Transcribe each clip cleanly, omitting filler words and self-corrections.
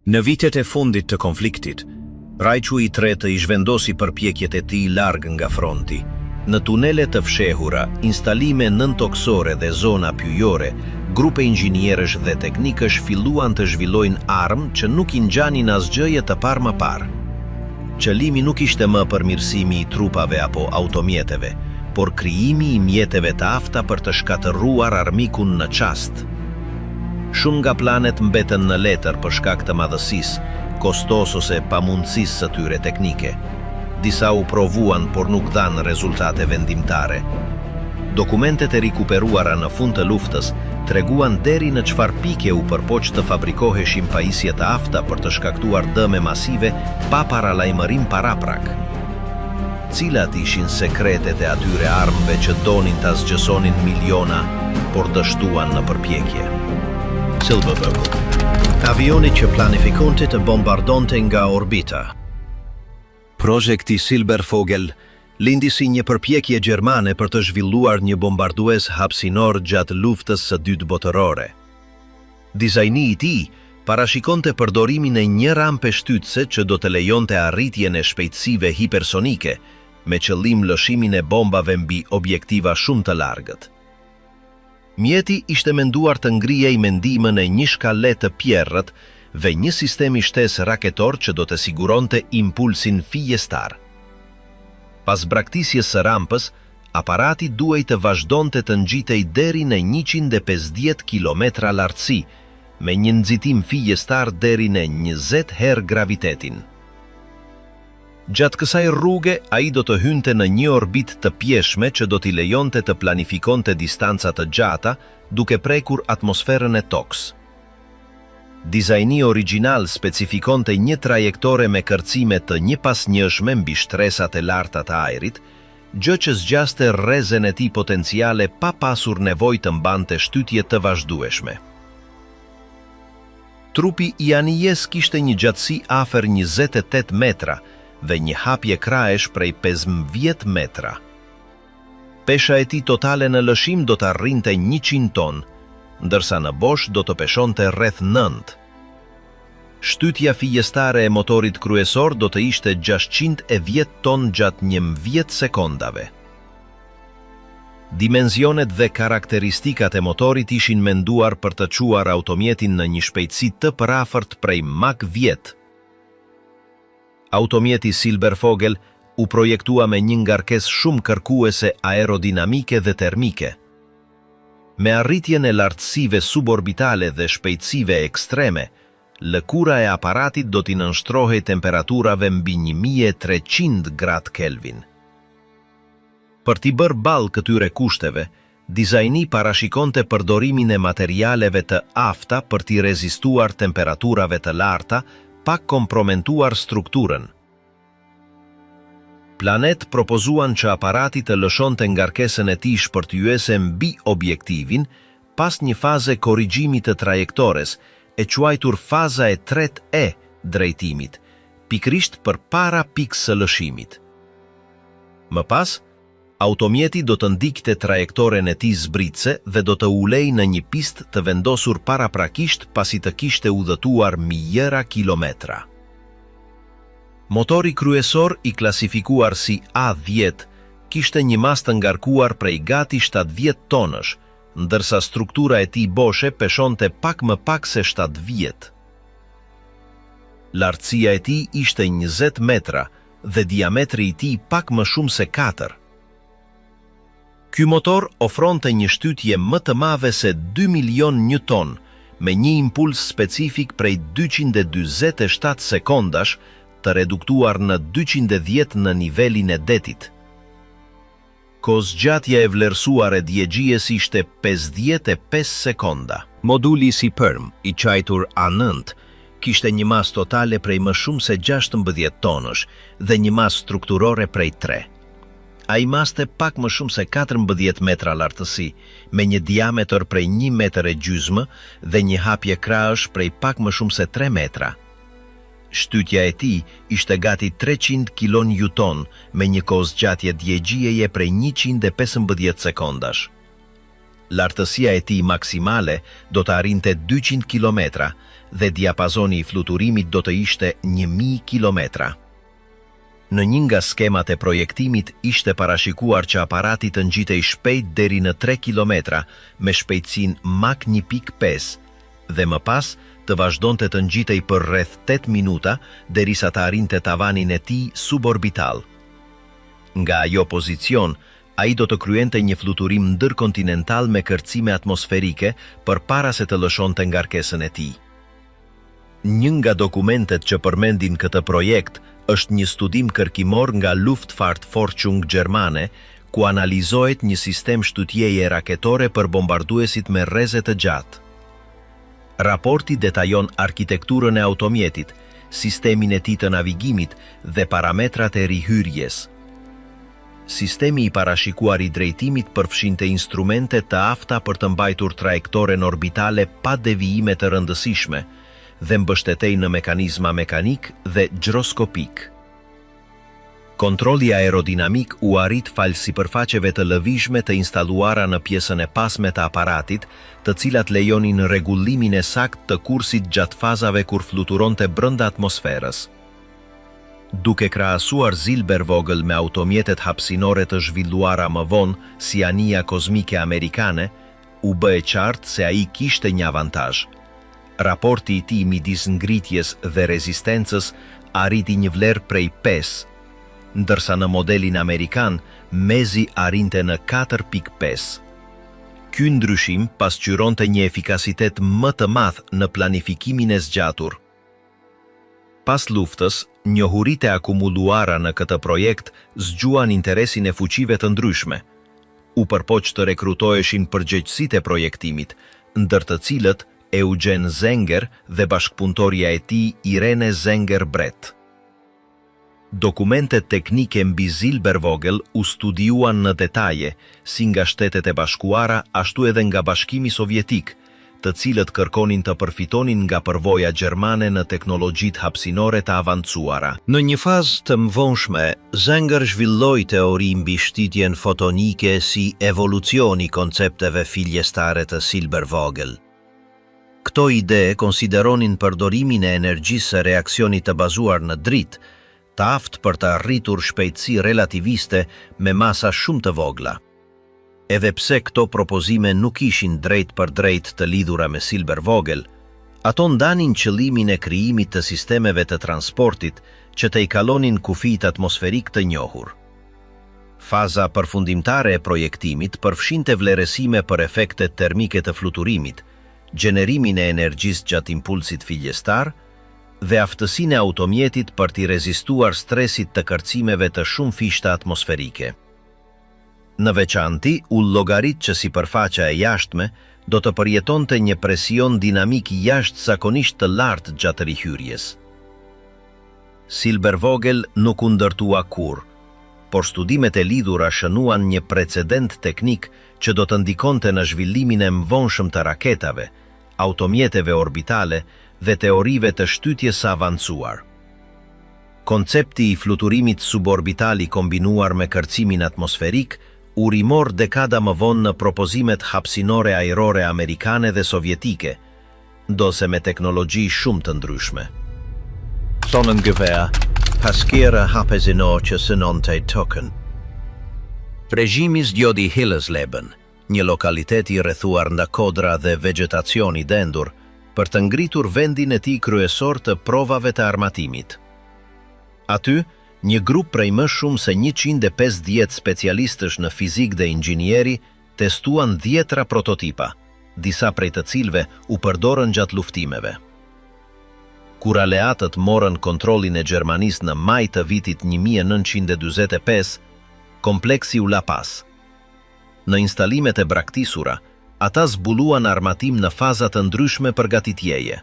Në vitet e fundit të konfliktit, Raichu i tretë i zhvendosi përpjekjet e tij larg nga fronti. Në tunele të fshehura, instalime nëntoksore dhe zona pyjore, grupe inxhinierësh dhe teknikësh filluan të zhvillojnë armë që nuk i ngjanin asgjëje të parë më parë. Qëllimi nuk ishte më përmirësimi i trupave apo automjeteve, por krijimi i mjeteve të afta për të shkatërruar armikun në çast. Shumë nga planet mbeten në letër për shkak të madhësisë, kostos ose pamundësisë së tyre teknike. Disa u provuan, por nuk dhanë rezultate vendimtare. Dokumentet e rikuperuara në fund të luftës treguan deri në çfarë pike u përpoq të fabrikoheshin pajisje të afta për të shkaktuar dëme masive pa paralajmërim paraprak. Cilat ishin sekretet e atyre armëve që donin ta zgjësonin miliona, por dështuan në përpjekje? Silvervogel, avioni që planifikonte të bombardonte nga orbita. Projekti Silvervogel lindi si një përpjekje gjermane për të zhvilluar një bombardues hapësinor gjatë luftës së dytë botërore. Dizajni i tij parashikonte përdorimin e një rampe shtytëse që do të lejonte arritjen e shpejtësive hipersonike, me qëllim lëshimin e bombave mbi objektiva shumë të largët. Mjeti ishte menduar të ngrijej mendimën e një shkale të pjerrët dhe një sistemi shtesë raketor që do të siguronte impulsin fijestar. Pas braktisjes së rampës, aparati duhej të vazhdonte të ngjitej deri në 150 kilometra lartësi, me një nxitim fijestar deri në 20 herë gravitetin. Gjatë kësaj rruge, ai do të hynte në një orbit të pjeshme që do t'i lejonte të planifikonte distanca të gjata, duke prekur atmosferën e toks. Dizajni origjinal specifikonte një trajektore me kërcime të njëpasnjëshme mbi shtresat e larta të ajrit, gjë që zgjaste rrezen e tij potenciale pa pasur nevojë të mbante shtytje të vazhdueshme. Trupi i anijes kishte një gjatësi afër 28 metra dhe një hapje krahesh prej 15 metra. Pesha e tij totale në lëshim do të arrinte 100 ton, ndërsa në bosh do të peshonte rreth 9. Shtytja fiestare e motorit kryesor do të ishte 610 ton gjatë 11 sekondave. Dimensionet dhe karakteristikat e motorit ishin menduar për të çuar automjetin në një shpejtësi të përafërt prej Mach 10. Automjeti Silvervogel u projektua me një ngarkesë shumë kërkuese aerodinamike dhe termike. Me arritjen e lartësive suborbitale dhe shpejtësive ekstreme, lëkura e aparatit do t'i nënshtrohej temperaturave mbi 1300 gradë Kelvin. Për t'i bërë ballë këtyre kushteve, dizajni parashikonte përdorimin e materialeve të afta për t'i rezistuar temperaturave të larta, pa kompromentuar strukturën. Planet propozuan që aparati të lëshonte ngarkesën e tij shpërtyese mbi objektivin pas një faze korrigjimi të trajektores, e quajtur faza e tretë e drejtimit, pikrisht përpara pikës së lëshimit. Më pas, automjeti do të ndikte trajektoren e tij zbritëse dhe do të ulej në një pistë të vendosur paraprakisht pasi të kishte udhëtuar mijëra kilometra. Motori kryesor i klasifikuar si A10 kishte një masë të ngarkuar prej gati 70 tonësh, ndërsa struktura e tij boshe peshonte pak më pak se 70. Lartësia e tij ishte 20 metra dhe diametri i tij pak më shumë se 4. Ky motor ofronte një shtytje më të madhe se 2 milion Newton, me një impuls specifik prej 247 sekondash, të reduktuar në 210 në nivelin e detit. Kozgjatja e vlerësuar e djegjies ishte 55 sekonda. Moduli si përm, i quajtur A9, kishte një masë totale prej më shumë se 16 tonësh dhe një masë strukturore prej 3. Ai maste pak më shumë se 14 metra lartësi, me një diametër prej 1,5 metër dhe një hapje krahësh prej pak më shumë se 3 metra. Shtytja e tij ishte gati 300 kN me një kozgjatje djegjieje prej 115 sekondash. Lartësia e tij maksimale do të arrinte 200 km dhe diapazoni i fluturimit do të ishte 1000 kilometra. Në një nga skemat e projektimit ishte parashikuar që aparati të ngjitej shpejt deri në 3 kilometra me shpejtësinë Mach 1.5 dhe më pas të vazhdonte të ngjitej për rreth 8 minuta derisa të arrinte tavanin e tij suborbital. Nga ajo pozicion, ai do të kryente një fluturim ndërkontinental me kërcime atmosferike përpara se të lëshonte ngarkesën e tij. Një nga dokumentet që përmendin këtë projekt është një studim kërkimor nga Luftfahrtforschung Gjermane, ku analizohet një sistem shtutjeje raketore për bombarduesit me rreze të gjatë. Raporti detajon arkitekturën e automjetit, sistemin e tij të navigimit dhe parametrat e rihyrjes. Sistemi i parashikuar i drejtimit përfshinte instrumente të afta për të mbajtur trajektoren orbitale pa devijime të rëndësishme dhe mbështetej në mekanizma mekanik dhe gjroskopik. Kontrolli aerodinamik u arrit falë sipërfaqeve të lëvizshme të instaluara në pjesën e pasme të aparatit, të cilat lejonin rregullimin e saktë të kursit gjatë fazave kur fluturonte brenda atmosferës. Duke krahasuar Silbervogel me automjetet hapësinore të zhvilluara më vonë si anija kozmike amerikane, u bë e qartë se ai kishte një avantazh. Raporti i tij midis ngritjes dhe rezistencës arriti një vlerë prej 5, ndërsa në modelin amerikan mezi arrinte në 4.5. Ky ndryshim pasqyronte një efikasitet më të madh në planifikimin e zgjatur. Pas luftës, njohuritë e akumuluara në këtë projekt zgjuan interesin e fuqive të ndryshme. U përpoq të rekrutoheshin përgjegjësitë e projektimit, ndër të cilët Eugen Zenger dhe bashkëpunëtorja e tij Irene Zenger-Brett. Dokumentet teknike mbi Silbervogel u studiuan në detaje, si nga Shtetet e Bashkuara ashtu edhe nga Bashkimi Sovjetik, të cilët kërkonin të përfitonin nga përvoja gjermane në teknologjitë hapësinore të avancuara. Në një fazë të mëvonshme, Zenger zhvilloi teori mbi shtytjen fotonike si evolucioni koncepteve filjestare të Silbervogel. Këto ide konsideronin përdorimin e energjisë së reaksionit të bazuar në dritë, të aftë për të arritur shpejtësi relativiste me masa shumë të vogla. Edhe pse këto propozime nuk ishin drejt për drejt të lidhura me Silbervogel, ato ndanin qëllimin e krijimit të sistemeve të transportit që të i kalonin kufijt atmosferik të njohur. Faza përfundimtare e projektimit përfshinte vlerësime për efektet termike të fluturimit, gjenerimin e energjisë gjatë impulsit filjestar dhe aftësinë e automjetit për t'i rezistuar stresit të kërcimeve të shumë fishta atmosferike. Në veçanti, u llogarit që sipërfaqja e jashtme do të përjetonte një presion dinamik jashtëzakonisht të lartë gjatë rihyrjes. Silbervogel nuk u ndërtua kurrë, por studimet e lidhura shënuan një precedent teknik që do të ndikonte në zhvillimin e mvonshëm të raketave, automjeteve orbitale dhe teorive të shtytjes së avancuar. Koncepti i fluturimit suborbital i kombinuar me kërcimin atmosferik u rimor dekada më vonë në propozimet hapësinore ajrore amerikane dhe sovjetike, ndose me teknologji shumë të ndryshme. Sonnengewehr, paskera hapësinor që synonte tokën. Regjimi zgjodhi Hillesleben, një lokalitet i rrethuar nga kodra dhe vegetacion i dendur, për të ngritur vendin e tij kryesor të provave të armatimit. Aty, një grup prej më shumë se 150 specialistësh në fizik dhe inxhinieri testuan 10 prototipa, disa prej të cilëve u përdorën gjatë luftimeve. Kur aleatët morën kontrollin e Gjermanisë në maj të vitit 1945, kompleksi u la pas. Në instalimet e braktisura, ata zbuluan armatim në faza të ndryshme përgatitjeje.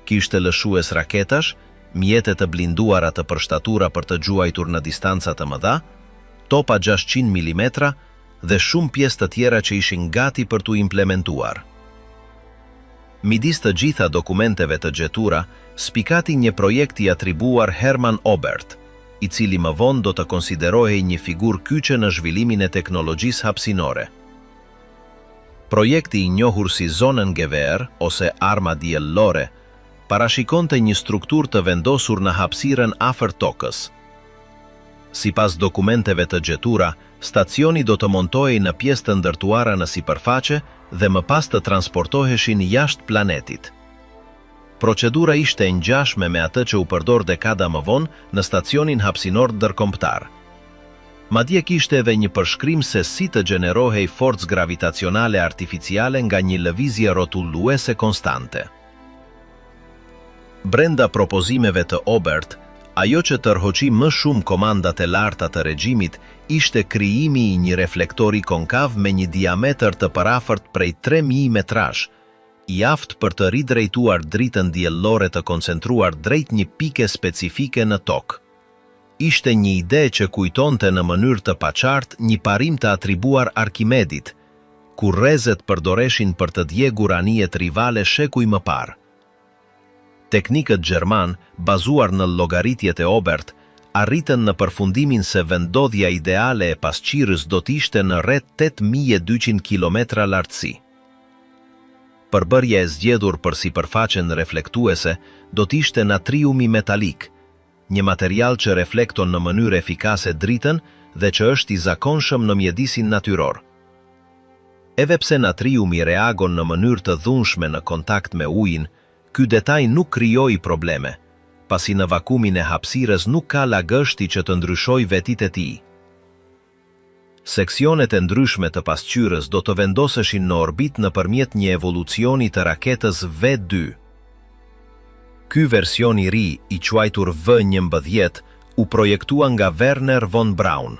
Kishte lëshues raketash, mjete të blinduara të përshtatura për të gjuajtur në distanca të mëdha, topa 600 mm dhe shumë pjesë të tjera që ishin gati për t'u implementuar. Midis të gjitha dokumenteve të gjetura, spikati një projekt i atribuar Hermann Oberth, i cili më vonë do të konsiderohej një figurë kyçe në zhvillimin e teknologjisë hapësinore. Projekti I njohur si Zonengewehr ose arma diellore parashikonte një strukturë të vendosur në hapësirën afër tokës. Sipas dokumenteve të gjetura, stacioni do të montohej në pjesë të ndërtuara në sipërfaqe dhe më pas të transportoheshin jashtë planetit. Procedura ishte e ngjashme me atë që u përdor dekada më vonë në stacionin hapësinor ndërkombëtar. Madje kishte edhe një përshkrim se si të gjenerohej forcë gravitacionale artificiale nga një lëvizje rrotulluese konstante. Brenda propozimeve të Obert, ajo që tërhoqi më shumë komandat e larta të regjimit ishte krijimi I një reflektori konkav me një diametër të parafort prej 3000 metrash, I aftë për të ridrejtuar dritën diellore të koncentruar drejt një pike specifike në tokë. Ishte një ide që kujtonte në mënyrë të paqartë një parim të atribuar Arkimedit, ku rrezet përdoreshin për të djegur anijet rivale shekuj më parë. Teknikët gjerman, bazuar në llogaritjet e Obert, arritën në përfundimin se vendodhja ideale e pasqyrës do t'ishte në rreth 8200 km lartësi. Përbërja e zgjedhur për sipërfaqen reflektuese do t'ishte natriumi metalik, një material që reflekton në mënyrë efikase dritën dhe që është I zakonshëm në mjedisin natyror. Edhe pse natriumi reagon në mënyrë të dhunshme në kontakt me ujin, ky detaj nuk krijoi probleme, pasi në vakumin e hapësirës nuk ka lagështi që të ndryshojë vetitë e tij. Seksionet e ndryshme të pasqyrës do të vendoseshin në orbit nëpërmjet një evolucioni të raketës V2. Ky version I ri, I quajtur V11, u projektua nga Wernher von Braun.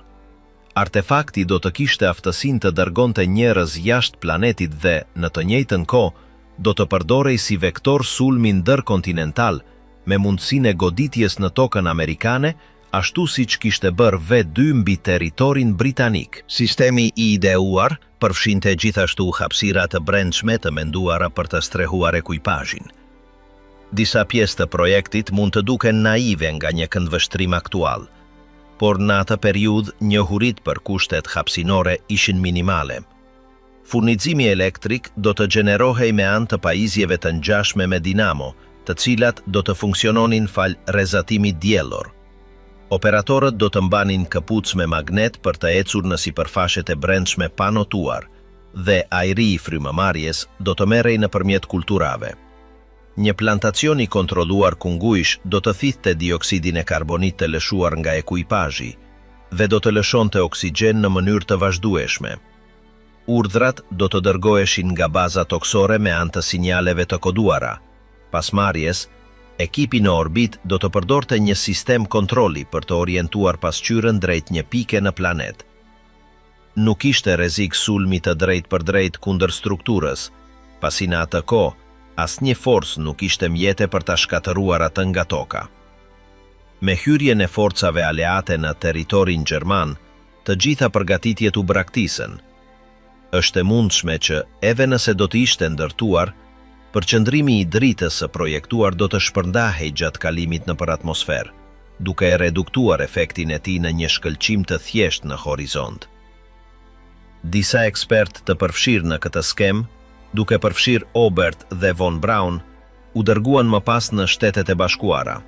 Artefakti do të kishte aftësinë të dërgonte njerëz jashtë planetit dhe, në të njëjtën kohë, do të përdorej si vektor sulmi ndërkontinental, me mundësinë e goditjes në tokën amerikane, ashtu siç kishte bërë V2 mbi territorin britanik. Sistemi I ideuar përfshinte gjithashtu hapësira të brendshme të menduara për të strehuar ekuipazhin. Disa pjesë të projektit mund të duken naive nga një këndvështrim aktual, por në atë periudhë njohurit për kushtet hapësinore ishin minimale. Furnizimi elektrik do të gjenerohej me anë të pajisjeve të ngjashme me dinamo, të cilat do të funksiononin fal rrezatimit diellor. Operatorët do të mbanin këpucë me magnet për të ecur në sipërfaqet e brendshme pa notuar, dhe ajri I frymëmarrjes do të merrej nëpërmjet kulturave. Një plantacion I kontrolluar kungujsh do të thithte dioksidin e karbonit të lëshuar nga ekuipazhi dhe do të lëshonte oksigjen në mënyrë të vazhdueshme. Urdhrat do të dërgoheshin nga baza toksore me anë të sinjaleve të koduara. Pas marrjes, ekipi në orbit do të përdorte një sistem kontrolli për të orientuar pasqyrën drejt një pike në planet. Nuk ishte rrezik sulmi të drejt për drejt kundër strukturës, pasi në atë kohë asnjë forcë nuk ishte mjete për ta shkatëruar atë nga toka. Me hyrjen e forcave aleate në territorin gjerman, të gjitha përgatitjet u braktisën. Është e mundshme që, edhe nëse do të ishte ndërtuar, përqendrimi I dritës së projektuar do të shpërndahej gjatë kalimit nëpër atmosferë, duke e reduktuar efektin e tij në një shkëlqim të thjeshtë në horizont. Disa ekspertë të përfshirë në këtë skemë, duke përfshirë Obert dhe von Braun, u dërguan më pas në Shtetet e Bashkuara.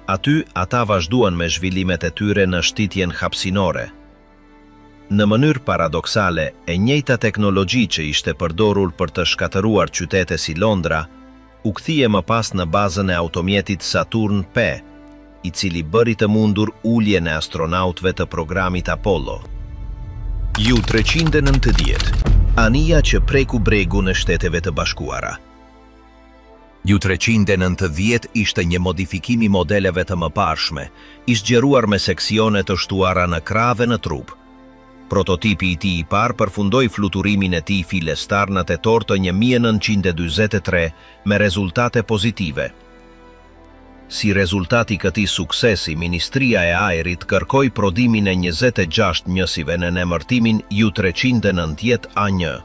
Aty ata vazhduan me zhvillimet e tyre në shtitjen hapësinore. Në mënyrë paradoksale, e njëjta teknologji që ishte përdorur për të shkatëruar qytete si Londra, u kthie më pas në bazën e automjetit Saturn P, I cili bëri të mundur uljen e astronautëve të programit Apollo. U-390, anija që preku bregun e Shteteve të Bashkuara. U-390 ishte një modifikim I modeleve të mëparshme, I zgjeruar me seksione të shtuara në krah dhe në trup. Prototipi I tij I parë përfundoi fluturimin e tij filestar në tetor të 1943 me rezultate pozitive. Si rezultati këtij suksesi, Ministria e Ajrit kërkoi prodhimin e 26 njësive në emërtimin U-390 A1.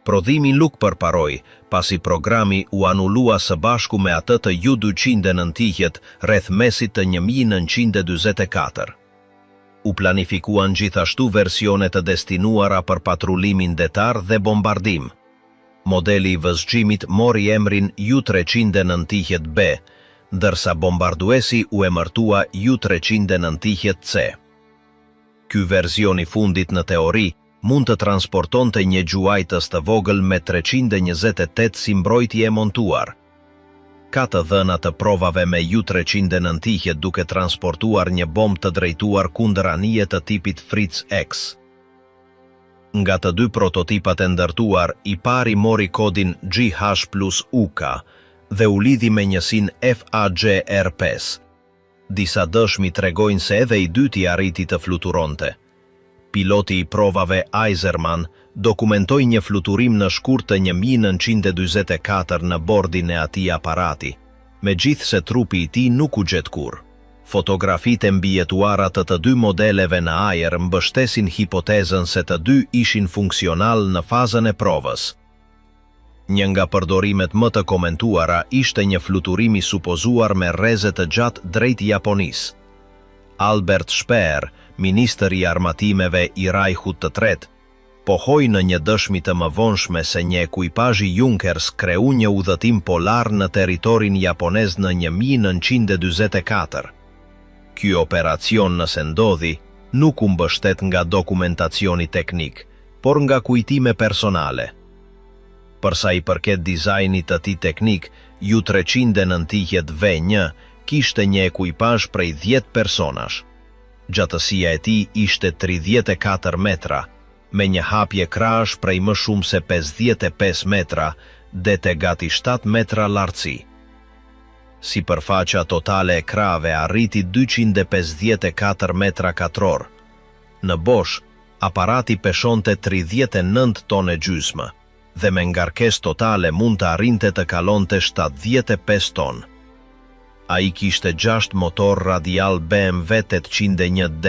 Prodhimi nuk përparoi, pasi programi u anullua së bashku me atë të U-290 rreth mesit të 1944. U planifikuan gjithashtu versione të destinuara për patrullimin detar dhe bombardim. Modeli i vëzhgjimit mori emrin Ju-390B, ndërsa bombarduesi u emërtua Ju-390C. Ky verzion i fundit në teori mund të transportonte një gjuajtës të vogël me 328 si mbrojtje montuar. Ka të dhëna të provave me Ju-390 duke transportuar një bombë të drejtuar kundër anije të tipit Fritz X. Nga të dy prototipat e ndërtuar, i pari mori kodin GH+UK dhe u lidhi me njësin FAGR5. Disa dëshmi tregojnë se edhe i dyti arriti të fluturonte. Piloti i provave Eiserman dokumentoi një fluturim në shkurt të 1944 në bordin e atij aparati, megjithse trupi i tij nuk u gjet kurrë. Fotografitë e mbijetuara të dy modeleve në ajër mbështesin hipotezën se të dy ishin funksional në fazën e provës. Një nga përdorimet më të komentuara ishte një fluturim i supozuar me rreze të gjatë drejt Japonisë. Albert Speer, ministri i armatimeve i Rajhut të Tretë, pohoi në një dëshmi të mëvonshme se një ekuipazh i Junkers kreu një udhëtim polar në territorin japonez në 1944. Ky operacion, nëse ndodhi, nuk u mbështet nga dokumentacioni teknik, por nga kujtime personale. Përsa i përket dizajnit të tij teknik, Ju-390V1 kishte një ekuipazh prej 10 personash. Gjatësia e tij ishte 34 metra, me një hapje krahash prej më shumë se 55 metra dhe te gati 7 metra lartësi. Sipërfaqja totale e krave arriti 254 metra katror. Në bosh, aparati peshonte 39 tonë gjysmë dhe me ngarkesë totale mund të arrinte të kalonte 75 tonë. Ai kishte 6 motor radial BMW 801D,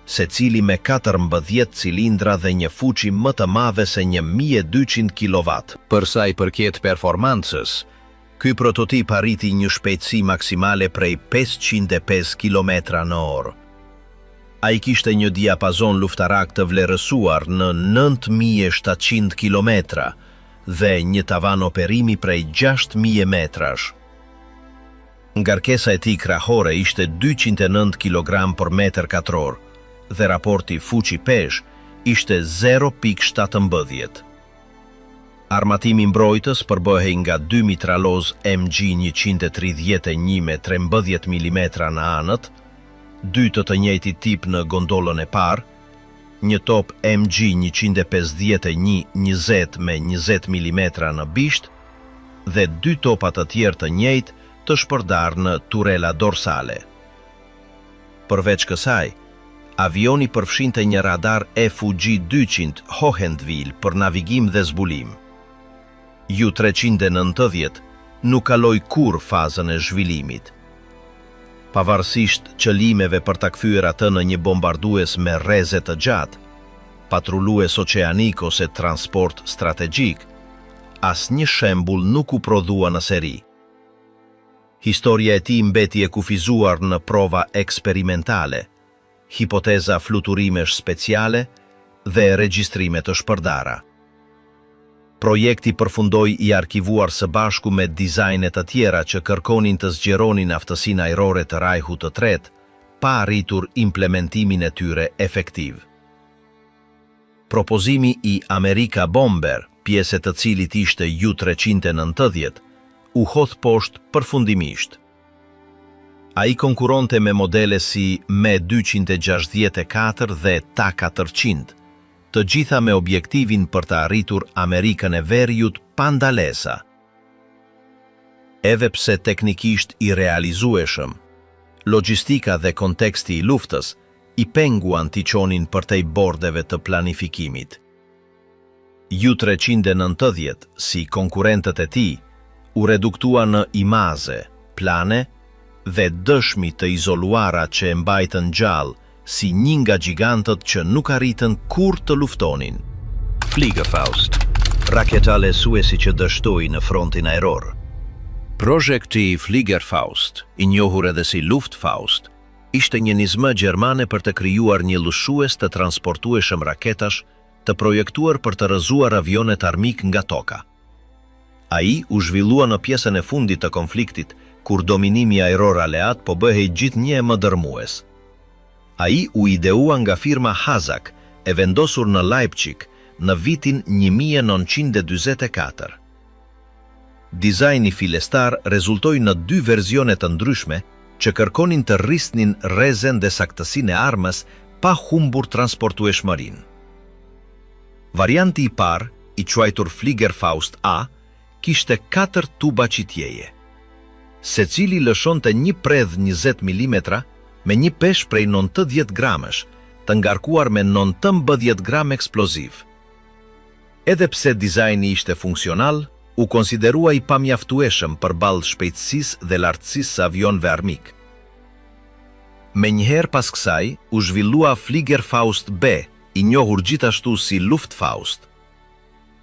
secili me 14 cilindra dhe një fuqi më të madhe se 1200 kW. Përsa i përket performancës, ky prototip arriti një shpejtësi maksimale prej 505 km/h. Ai kishte një diapazon luftarak të vlerësuar në 9700 km dhe një tavan operimi prej 6000 metrash. Ngarkesa e tij krahore ishte 209 kg për metër katror dhe raporti fuqi-pesh ishte 0.17. Armatimi mbrojtës përbëhej nga 2 mitraloz MG131 me 13 mm në anët, 2 të njëjtit tip në gondolën e parë, një top MG151 20 me 20 mm në bisht dhe 2 topa të tjerë të njëjtë të shpërdar në turela dorsale. Përveç kësaj, avioni përfshinte një radar FUG-200 Hohentville për navigim dhe zbulim. Ju-390 nuk kaloi kurrë fazën e zhvillimit. Pavarësisht qëllimeve për ta kthyer atë në një bombardues me rreze të gjatë, patrullues oqeanik ose transport strategjik, asnjë shembull nuk u prodhua në seri. Historia e tij mbeti e kufizuar në prova eksperimentale, hipoteza fluturimesh speciale dhe regjistrime të shpërdara. Projekti përfundoi i arkivuar së bashku me dizajne të tjera që kërkonin të zgjeronin aftësinë ajrore të Rajhut të Tretë, pa arritur implementimin e tyre efektiv. Propozimi i America Bomber, pjesë të cilit ishte Ju-390, u hodh poshtë përfundimisht. Ai konkuronte me modele si Me-264 dhe Ta-400, të gjitha me objektivin për të arritur Amerikën e Veriut pa ndalesa. Edhe pse teknikisht i realizueshëm, logjistika dhe konteksti i luftës i penguan t'i qonin përtej bordeve të planifikimit. Ju-390, si konkurentët e tij, u reduktua në imaze, plane dhe dëshmi të izoluara që e mbajtën gjallë si një nga gjigantët që nuk arritën kur të luftonin. Fliegerfaust, raketale suesi që dështoi në frontin ajror. projekti Fliegerfaust, i njohur edhe si Luftfaust, ishte një nizmë gjermane për të krijuar një lushues të transportueshëm raketash të projektuar për të rrëzuar avionet armik nga toka. Ai u zhvillua në pjesën e fundit të konfliktit, kur dominimi ajror aleat po bëhej gjithnjë më dërmues. Ai u ideua nga firma Hazak, e vendosur në Leipzig në vitin 1944. Dizajni filestar rezultoi në 2 verzione të ndryshme që kërkonin të rrisnin rrezen dhe saktësinë e armës pa humbur transportueshmërinë. Varianti i parë, i quajtur Fliegerfaust A, kishte 4 tuba qitjeje. Secili lëshonte një predh 20 mm me një peshë prej 90 gramësh, të ngarkuar me 19 gram eksploziv. Edhe pse dizajni ishte funksional, u konsiderua i pamjaftueshëm përballë shpejtësisë dhe lartësisë së avionëve armik. Menjëherë pas kësaj, u zhvillua Fliegerfaust B, i njohur gjithashtu si Luftfaust.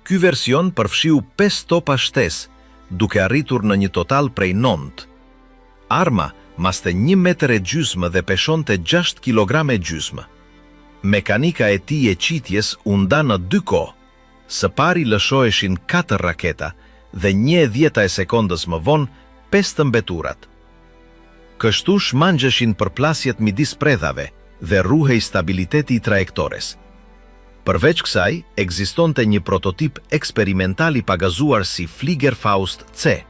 Ky version përfshiu 5 topa shtesë, duke arritur në një total prej 9. Arma maste 1,5 metra dhe peshonte 6 kilograme gjysmë. Mekanika e tij e qitjes u nda në 2 kohë. Së pari lëshoheshin 4 raketa dhe 1/10 e sekondës më vonë 5 të mbeturat. Kështu shmangjeshin përplasjet midis predhave dhe ruhej stabiliteti i trajektores. Përveç kësaj, ekzistonte një prototip eksperimental i pagazuar si Fliegerfaust C.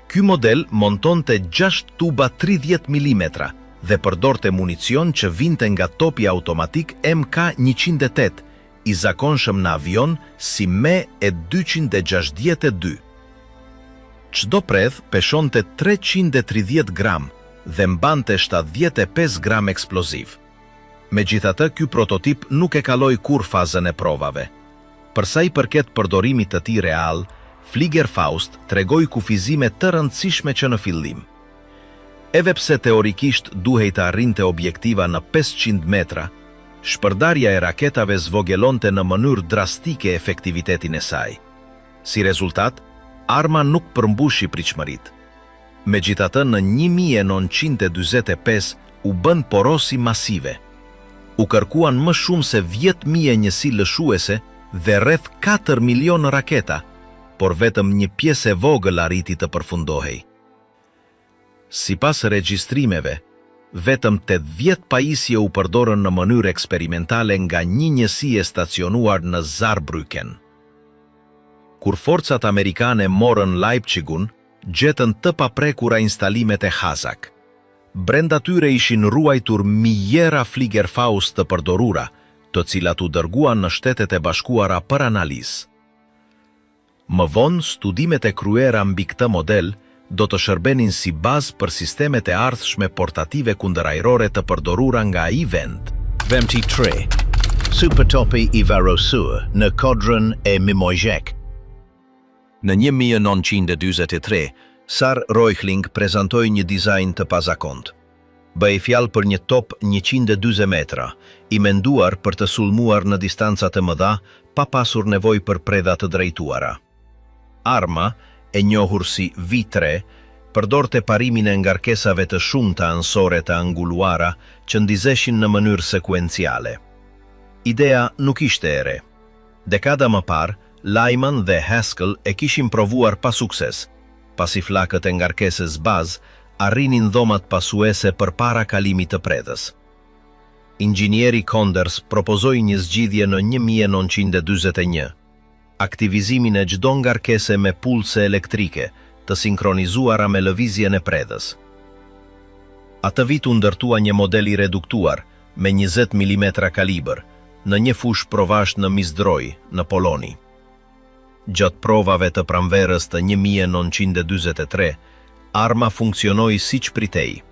Ky model montonte 6 tuba 30 mm dhe përdorte municion që vinte nga topi automatik MK-108, i zakonshëm në avion si Me-262. Çdo predh peshonte 330 gram dhe mbante 75 gram eksploziv. Megjithatë, ky prototip nuk e kaloi kur fazën e provave. Për sa i përket përdorimit të tij real, Fliegerfaust tregoi kufizime të rëndësishme që në fillim. Edhe pse teorikisht duhej të arrinte objektiva në 500 metra, shpërdarja e raketave zvogëlonte në mënyrë drastike efektivitetin e saj. Si rezultat, arma nuk përmbushi pritshmëritë. Megjithatë, në 1945 u bën porosi masive. U kërkuan më shumë se 10.000 njësi lëshuese dhe rreth 4 milion raketa, por vetëm një pjesë e vogël arriti të përfundohej. Sipas regjistrimeve, vetëm 80 pajisje u përdorën në mënyrë eksperimentale nga një njësi e stacionuar në Saarbrücken. Kur forcat amerikane morën Leipzigun, gjetën të paprekura instalimet e Hazak. Brenda tyre ishin ruajtur mijëra Fliegerfaust të përdorura, të cilat u dërguan në Shtetet e Bashkuara për analizë. Më vonë, studimet e kryera mbi këtë model do të shërbenin si bazë për sistemet e ardhshme portative kundërajrore të përdorura nga ai vend. 23. Supertopi i varosur në kodrën e Mimoiczek. Në 1943, Sar Roechling prezantoi një dizajn të pazakont. Bëhej fjalë për një top 120 metra, i menduar për të sulmuar në distanca të mëdha pa pasur nevojë për predha të drejtuara. Arma, e njohur si V3, përdorte parimin e ngarkesave të shumta anësore të anguluara që ndizeshin në mënyrë sekuenciale. Idea nuk ishte e re. Dekada më parë, Lyman dhe Haskell e kishin provuar pa sukses, pasi flakët e ngarkesës bazë arrinin dhomat pasuese përpara kalimit të predhës. Inxhinieri Conders propozoi një zgjidhje në 1941, aktivizimin e çdo ngarkese me pulse elektrike, të sinkronizuara me lëvizjen e predhës. Atë vit u ndërtua një model i reduktuar me 20 mm kalibër në një fushë provash në Mizdroj, në Poloni. Gjatë provave të pranverës të 1943, arma funksionoi siç pritej.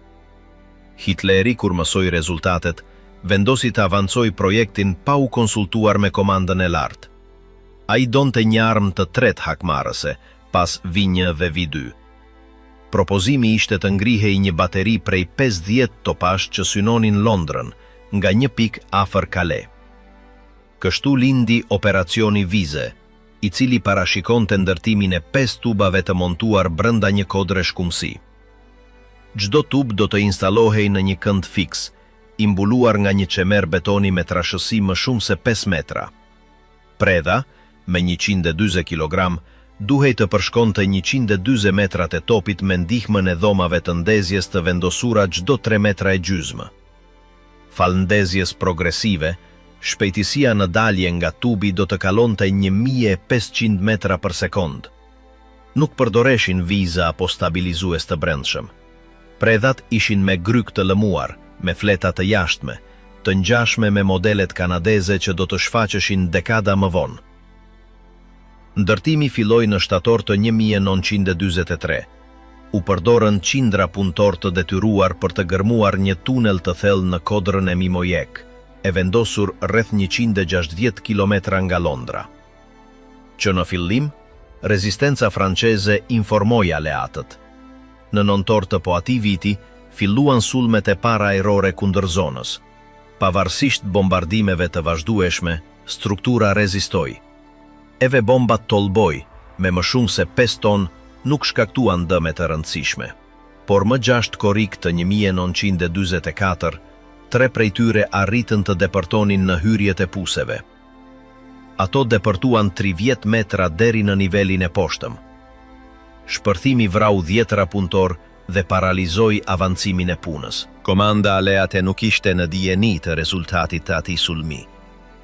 Hitleri, kur mësoi rezultatet, vendosi të avancoj projektin pa u konsultuar me komandën e lartë. Ai donte një armë të tretë hakmarrëse, pas V1 dhe V2. Propozimi ishte të ngrihej një bateri prej 50 topash që synonin Londrën, nga një pikë afër Calais. Kështu lindi operacioni Vize, i cili parashikonte ndërtimin e 5 tubave të montuar brenda një kodre shkumsi. Çdo tub do të instalohej në një kënd fiks, imbuluar nga një çemer betoni me trashësi më shumë se 5 metra. Predha, me 140 kg, duhej të përshkonte 140 metrat e topit me ndihmën e dhomave të ndezjes të vendosura çdo 3 metra e gjysmë. Fal ndezjes progresive, shpejtësia në dalje nga tubi do të kalonte 1500 metra për sekond. Nuk përdoreshin viza apo stabilizues të brendshëm. Predhat ishin me gryk të lëmuar, me fleta të jashtme, të ngjashme me modelet kanadeze që do të shfaqeshin dekada më vonë. Ndërtimi filloi në shtator të 1943. U përdorën qindra punëtor të detyruar për të gërmuar një tunel të thellë në kodrën e Mimojek, e vendosur rreth 160 km nga Londra. Që në fillim, rezistenca franceze informoi aleatët. Në nëntor të po atij viti, filluan sulmet e para ajrore kundër zonës. Pavarësisht bombardimeve të vazhdueshme, struktura rezistoi. Eve bombat tollboj, me më shumë se 5 ton, nuk shkaktuan dëme të rëndësishme. Por më 6 korrik të 1944, 3 prej tyre arritën të depërtonin në hyrjet e puseve. Ato depërtuan 30 metra deri në nivelin e poshtëm. Shpërthimi vrau 10 punëtor dhe paralizoi avancimin e punës. Komanda aleate nuk ishte në dijeni të rezultatit të atij sulmi.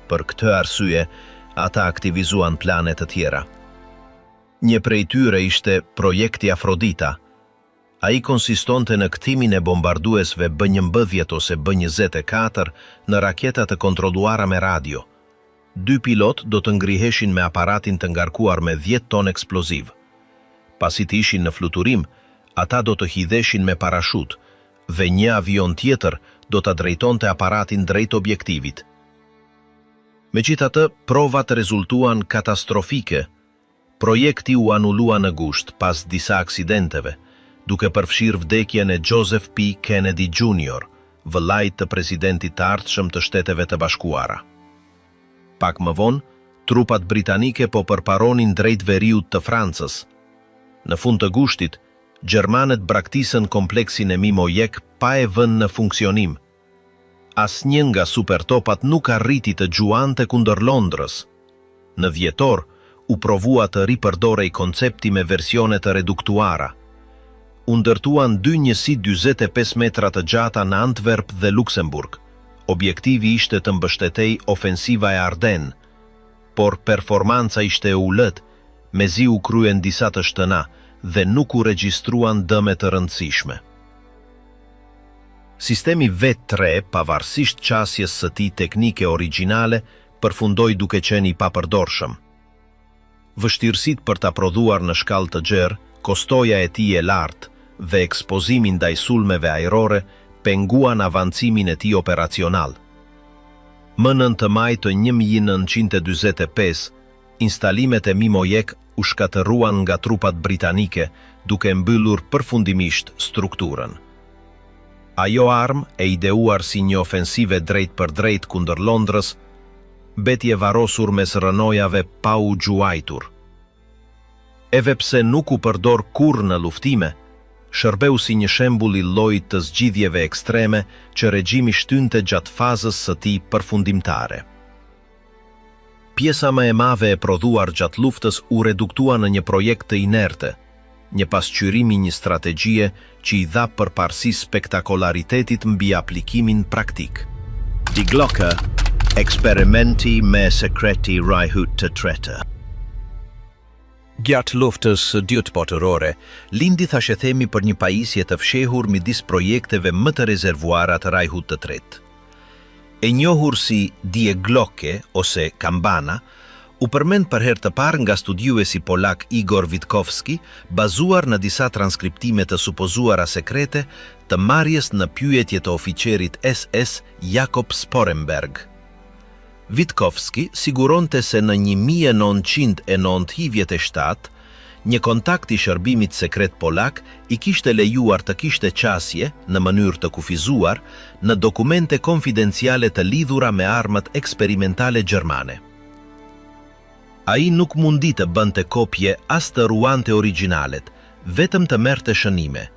Për këtë arsye, ata aktivizuan plane të tjera. Një prej tyre ishte projekti Afrodita. Ai konsistonte në kthimin e bombarduesve B-11 ose B-24 në raketa të kontrolluara me radio. 2 pilot do të ngriheshin me aparatin të ngarkuar me 10 ton eksploziv. Pasi të ishin në fluturim, ata do të hidheshin me parashut dhe një avion tjetër do të drejtonte aparatin drejt objektivit. Megjithatë, provat rezultuan katastrofike. Projekti u anulua në gusht pas disa aksidenteve, duke përfshirë vdekjen e Joseph P. Kennedy Jr., vëllait të presidentit të ardhshëm të Shteteve të Bashkuara. Pak më vonë, trupat britanike po përparonin drejt veriut të Francës. Në fund të gushtit, gjermanët braktisën kompleksin e Mimojek pa e vënë në funksionim. Asnjë nga supertopat nuk arriti të gjuante kundër Londrës. Në dhjetor, u provua të ripërdorej koncepti me versione të reduktuara. U ndërtuan 2 njësi 45 metra të gjata në Antwerp dhe Luxemburg. Objektivi ishte të mbështetej ofensiva e Arden, por performanca ishte e ulët, mezi u kryen disa të shtëna dhe nuk u regjistruan dëme të rëndësishme. Sistemi V3, pavarësisht qasjes së tij teknike origjinale, përfundoi duke qenë i papërdorshëm. Vështirësitë për ta prodhuar në shkallë të gjerë, kostoja e tij e lartë dhe ekspozimi ndaj sulmeve ajrore penguan avancimin e tij operacional. Më 9 maj të 1945, instalimet e Mimojek u shkatëruan nga trupat britanike, duke mbyllur përfundimisht strukturën. Ajo armë, e ideuar si një ofensive drejt për drejt kundër Londrës, beti e varosur mes rënojave pa u gjuajtur. Eve pse nuk u përdor kurrë në luftime, shërbeu si një shembull i llojit të zgjidhjeve ekstreme që regjimi shtynte gjatë fazës së tij përfundimtare. Pjesa më e madhe e prodhuar gjatë luftës u reduktua në një projekt të inerte, një pasqyrimi një strategjie që i dha përparësi spektakolaritetit mbi aplikimin praktik. Die Glocke, eksperimenti me sekreti Rajhut të tretë. Gjatë luftës së dytë botërore, lindi thashethemi për një pajisje të fshehur midis projekteve më të rezervuara të Rajhut të tretë. E njohur si Die Glocke ose Kambana, u përmend për herë të parë nga studiuesi polak Igor Witkowski, bazuar në disa transkriptime të supozuara sekrete të marrjes në pyetje të oficerit SS Jakob Sporenberg. Witkowski siguronte se në 1997, një kontakt i shërbimit sekret polak i kishte lejuar të kishte qasje, në mënyrë të kufizuar, në dokumente konfidenciale të lidhura me armët eksperimentale gjermane. Ai nuk mundi të bënte kopje as të ruante originalet, vetëm të merrte shënime.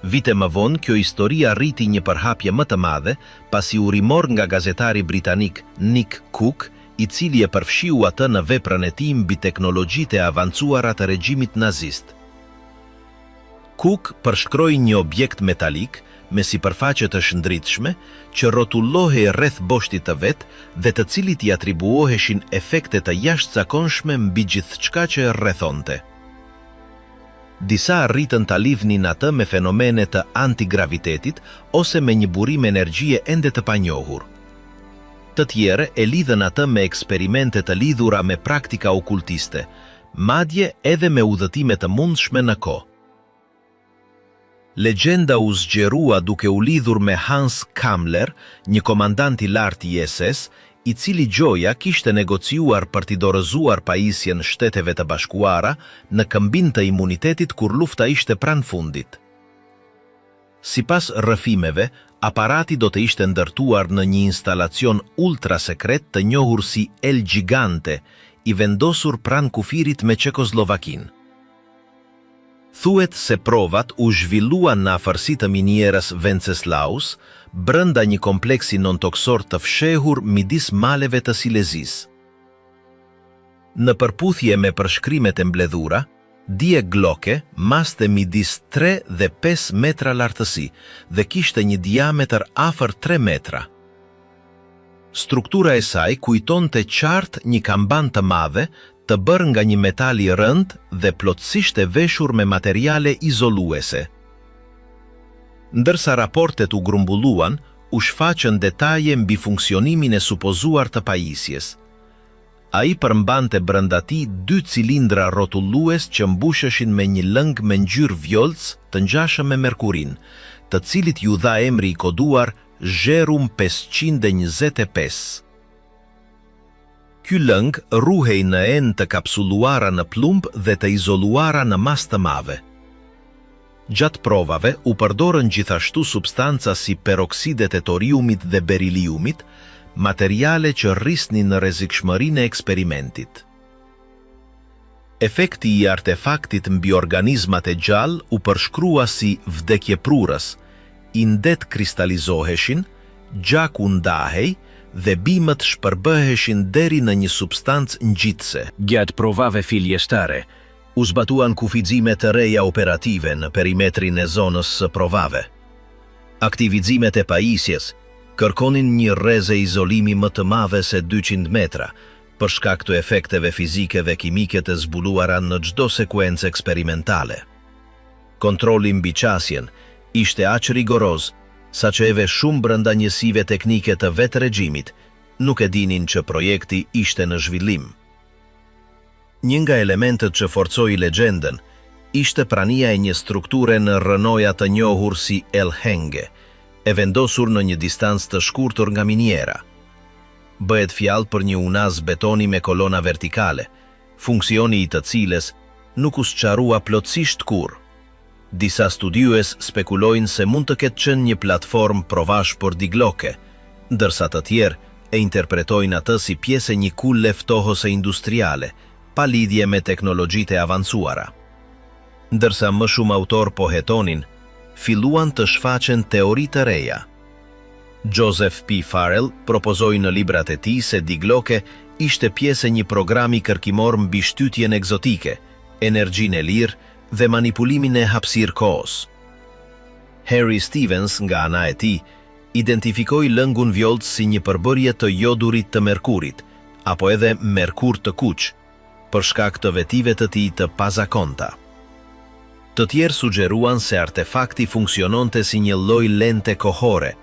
Vite më vonë, kjo histori arriti një përhapje më të madhe, pasi u rimor nga gazetari britanik Nick Cook, i cili e përfshiu atë në veprën e tij mbi teknologjitë e avancuara të regjimit nazist. Cook përshkroi një objekt metalik me sipërfaqe të shëndritshme që rrotullohej rreth boshtit të vet dhe të cilit i atribuoheshin efekte të jashtëzakonshme mbi gjithçka që e rrethonte. Disa arritën ta lidhnin atë me fenomene të antigravitetit ose me një burim energjie ende të panjohur. Të tjerë e lidhën atë me eksperimente të lidhura me praktika okultiste, madje edhe me udhëtime të mundshme në kohë. Legjenda u zgjerua duke u lidhur me Hans Kammler, një komandant i lartë i SS, i cili gjoja kishte negociuar për t'i dorëzuar pajisjen Shteteve të Bashkuara në këmbin të imunitetit kur lufta ishte pranë fundit. Sipas rrëfimeve, aparati do të ishte ndërtuar në një instalacion ultra sekret të njohur si El Gigante, i vendosur pranë kufirit me Çekoslovakinë. Thuhet se provat u zhvilluan në afërsi të minierës Wenceslaus, brenda një kompleksi non-toksor të fshehur midis maleve të Silezisë. Në përputhje me përshkrimet e mbledhura, Die Glocke maste midis 3 dhe 5 metra lartësi dhe kishte një diametër afër 3 metra. Struktura e saj kujtonte qartë një kamban të madhe të bërë nga një metal i rënd dhe plotësisht e veshur me materiale izoluese. Ndërsa raportet u grumbulluan, u shfaqën detaje mbi funksionimin e supozuar të pajisjes. Ai përmbante brenda tij 2 cilindra rrotullues që mbusheshin me një lëng me ngjyrë vjollc të ngjashëm me merkurin, të cilit ju dha emri i koduar Zherum 525. Ky lëng ruhej në enë të kapsuluara në plumb dhe të izoluara në mas të mave. Gjatë provave u përdorën gjithashtu substanca si peroksidet e toriumit dhe beriliumit, materiale që rrisnin në rrezikshmërinë e eksperimentit. Efekti i artefaktit mbi organizmat e gjallë u përshkrua si vdekjeprurës, indet kristalizoheshin, gjaku ndahej dhe bimët shpërbëheshin deri në një substancë ngjitëse. Gjatë provave filjeshtare, u zbatuan kufizime të reja operative në perimetrin e zonës së provave. Aktivizimet e pajisjes kërkonin një rreze izolimi më të madhe se 200 metra, për shkak të efekteve fizike dhe kimike të zbuluara në çdo sekuencë eksperimentale. Kontrolli mbi qasjen ishte aq rigoroz, sa që eve shumë brenda njësive teknike të vetë regjimit nuk e dinin që projekti ishte në zhvillim. Një nga elementet që forcoi legjendën ishte prania e një strukture në rrënoja të njohur si El Henge, e vendosur në një distancë të shkurtër nga miniera. Bëhet fjalë për një unaz betoni me kolona vertikale, funksioni i të cilës nuk u sqarua plotësisht kurrë. Disa studiues spekulojnë se mund të ketë qenë një platformë provash për Die Glocke, ndërsa të tjerë e interpretojnë atë si pjesë e një kulle ftohëse industriale, pa lidhje me teknologjitë e avancuara. Ndërsa më shumë autor po hetonin, filluan të shfaqen teori të reja. Joseph P. Farrell propozoi në librat e tij se Die Glocke ishte pjesë e një programi kërkimor mbi shtytjen egzotike, energjinë e lirë dhe manipulimin e hapësirë kohës. Harry Stevens, nga ana e tij, identifikoi lëngun vjollc si një përbërje të jodurit të merkurit, apo edhe merkur të kuq, për shkak të vetive të tij të pazakonta. Të tjerë sugjeruan se artefakti funksiononte si një lloj lente kohore,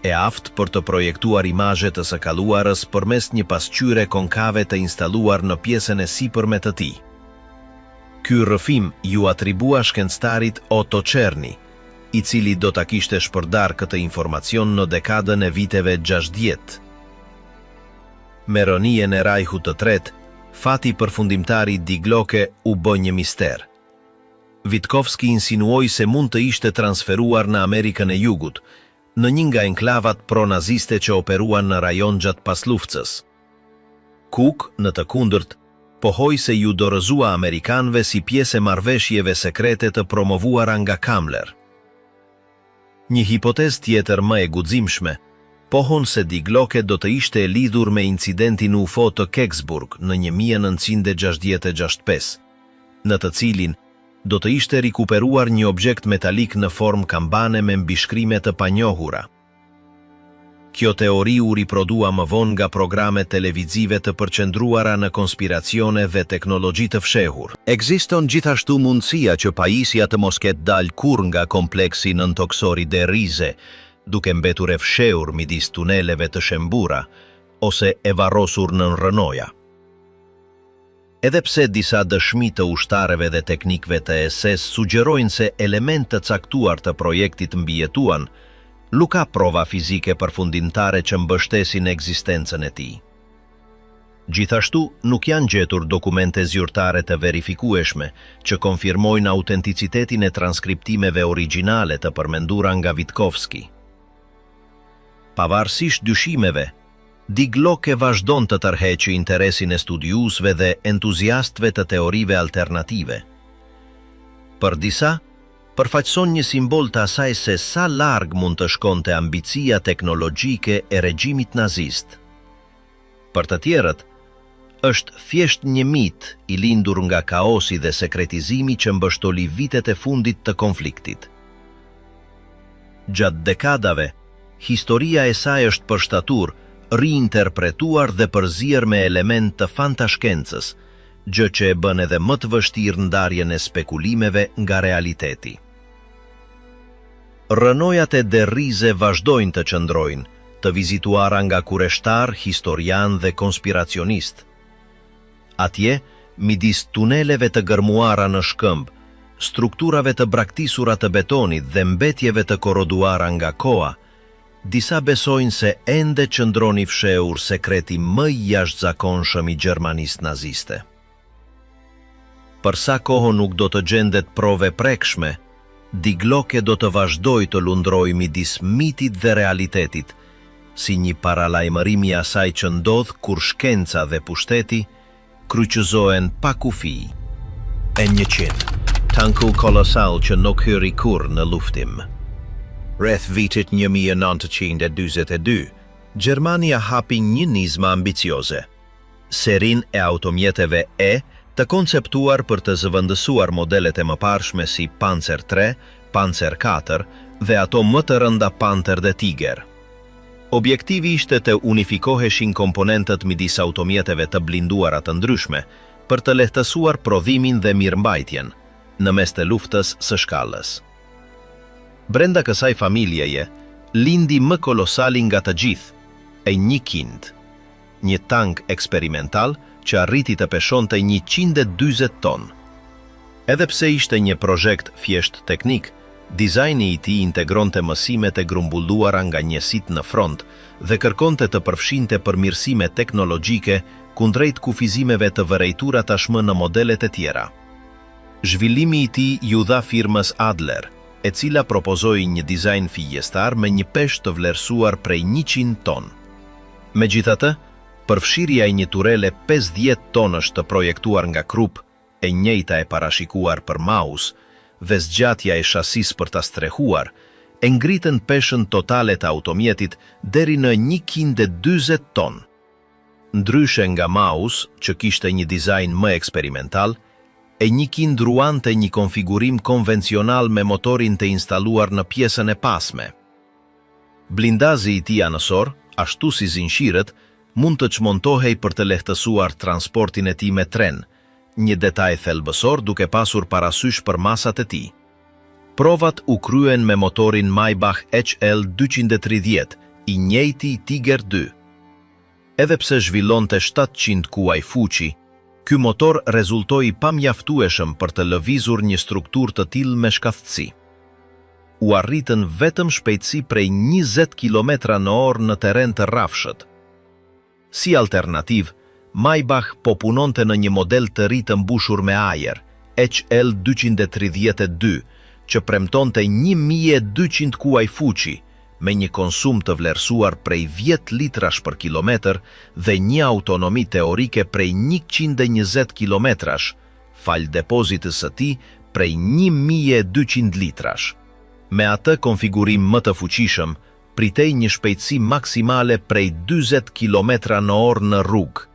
e aftë për të projektuar imazhe të së kaluarës përmes një pasqyre konkave të instaluar në pjesën e sipërme të tij. Ky rrëfim ju atribua shkencëtarit Otto Czerny, i cili do ta kishte shpërdar këtë informacion në dekadën e viteve 60. Me rënien e Rajhut të Tretë, fati përfundimtar i Die Glocke u bë një mister. Witkowski insinuoi se mund të ishte transferuar në Amerikën e Jugut, në një nga enklavat pro-naziste që operuan në rajon gjatë pasluftës. Cook, në të kundërt, pohoi se ju dorëzua amerikanëve si pjesë e marrëveshjeve sekrete të promovuara nga Kammler. Një hipotezë tjetër më e guximshme pohon se Die Glocke do të ishte e lidhur me incidentin UFO të Kecksburg në 1965, në të cilin do të ishte rikuperuar një objekt metalik në formë kambane me mbishkrime të panjohura. Kjo teori u riprodua më vonë nga programe televizive të përqendruara në konspiracione dhe teknologji të fshehur. Ekziston gjithashtu mundësia që pajisja të mos ketë dalë kurrë nga kompleksi nëntoksori de Rize, duke mbetur e fshehur midis tuneleve të shembura ose e varrosur nën rënoja. Edhe pse disa dëshmi të ushtarëve dhe teknikëve të SS sugjerojnë se element të caktuar të projektit mbijetuan, nuk ka prova fizike përfundimtare që mbështesin ekzistencën e tij. Gjithashtu, nuk janë gjetur dokumente zyrtare të verifikueshme që konfirmojnë autenticitetin e transkriptimeve origjinale të përmendura nga Vitkovski. Pavarësisht dyshimeve, Die Glocke vazhdon të tërheqë interesin e studiuesve dhe entuziastëve të teorive alternative. Për disa, përfaqëson një simbol të asaj se sa larg mund të shkonte ambicia teknologjike e regjimit nazist. Për të tjerët, është thjesht një mit i lindur nga kaosi dhe sekretizimi që mbështoli vitet e fundit të konfliktit. Gjatë dekadave, historia e saj është përshtatur, riinterpretuar dhe përzier me element të fantashkencës, gjë që e bën edhe më të vështirë ndarjen e spekulimeve nga realiteti. Rënojat e de Rize vazhdojnë të qëndrojnë, të vizituara nga kureshtar, historian dhe konspiracionist. Atje, midis tuneleve të gërmuara në shkëmb, strukturave të braktisura të betonit dhe mbetjeve të korroduara nga koha, disa besojnë se ende qëndron i fshehur sekreti më i jashtëzakonshëm i Gjermanisë naziste. Për sa kohë nuk do të gjendet prove prekshme, Die Glocke do të vazhdoj të lundroj midis mitit dhe realitetit, si një paralajmërim i asaj që ndodh kur shkenca dhe pushteti kryqëzohen pa kufi. E100, tanku kolosal që nuk hyri kurrë në luftim. Rreth vitit 1942, Gjermania hapi një nizme ambicioze, serin e automjeteve E të konceptuar për të zëvendësuar modelet e mëparshme si Panzer III, Panzer IV dhe ato më të rënda Panther dhe Tiger. Objektivi ishte të unifikoheshin komponentët midis automjeteve të blinduara të ndryshme për të lehtësuar prodhimin dhe mirëmbajtjen në mes të luftës së shkallës. Brenda kësaj familjeje, lindi më kolosali nga të gjithë, E100, një tank eksperimental që arriti të peshonte 140 ton. Edhe pse ishte një projekt thjesht teknik, dizajni i tij integronte mësimet e grumbulluara nga njësitë në front dhe kërkonte të përfshinte përmirësime teknologjike kundrejt kufizimeve të vërejtura tashmë në modelet e tjera. Zhvillimi i tij ju dha firmës Adler, e cila propozoi një dizajn fijjestar me një peshë të vlerësuar prej 100 ton. Megjithatë, përfshirja e një turele 50 tonësh të projektuar nga Krupp, e njëjta e parashikuar për Maus, dhe zgjatja e shasis për ta strehuar, e ngritën peshën totale të automjetit deri në 140 ton. Ndryshe nga Maus, që kishte një dizajn më eksperimental, E100 ruante një konfigurim konvencional me motorin të instaluar në pjesën e pasme. Blindazi i tij anësor, ashtu si zinxhirët, mund të çmontohej për të lehtësuar transportin e tij me tren, një detaj thelbësor duke pasur parasysh për masat e tij. Provat u kryen me motorin Maybach HL 230, i njëjti Tiger 2. Edhe pse zhvillonte 700 kuaj fuqi, ky motor rezultoi pamjaftueshëm për të lëvizur një strukturë të tillë me shkathtësi. U arritën vetëm shpejtësi prej 20 km/h në terren të rrafshët. Si alternativ, Maybach po punonte në një model të ri të mbushur me ajër, HL 232, që premtonte 1200 kuaj fuqi, me një konsum të vlerësuar prej 10 litrash për kilometër dhe një autonomi teorike prej 120 kilometrash, fal depozitës së tij prej 1200 litrash. Me atë konfigurim më të fuqishëm, pritej një shpejtësi maksimale prej 40 km/h në rrugë.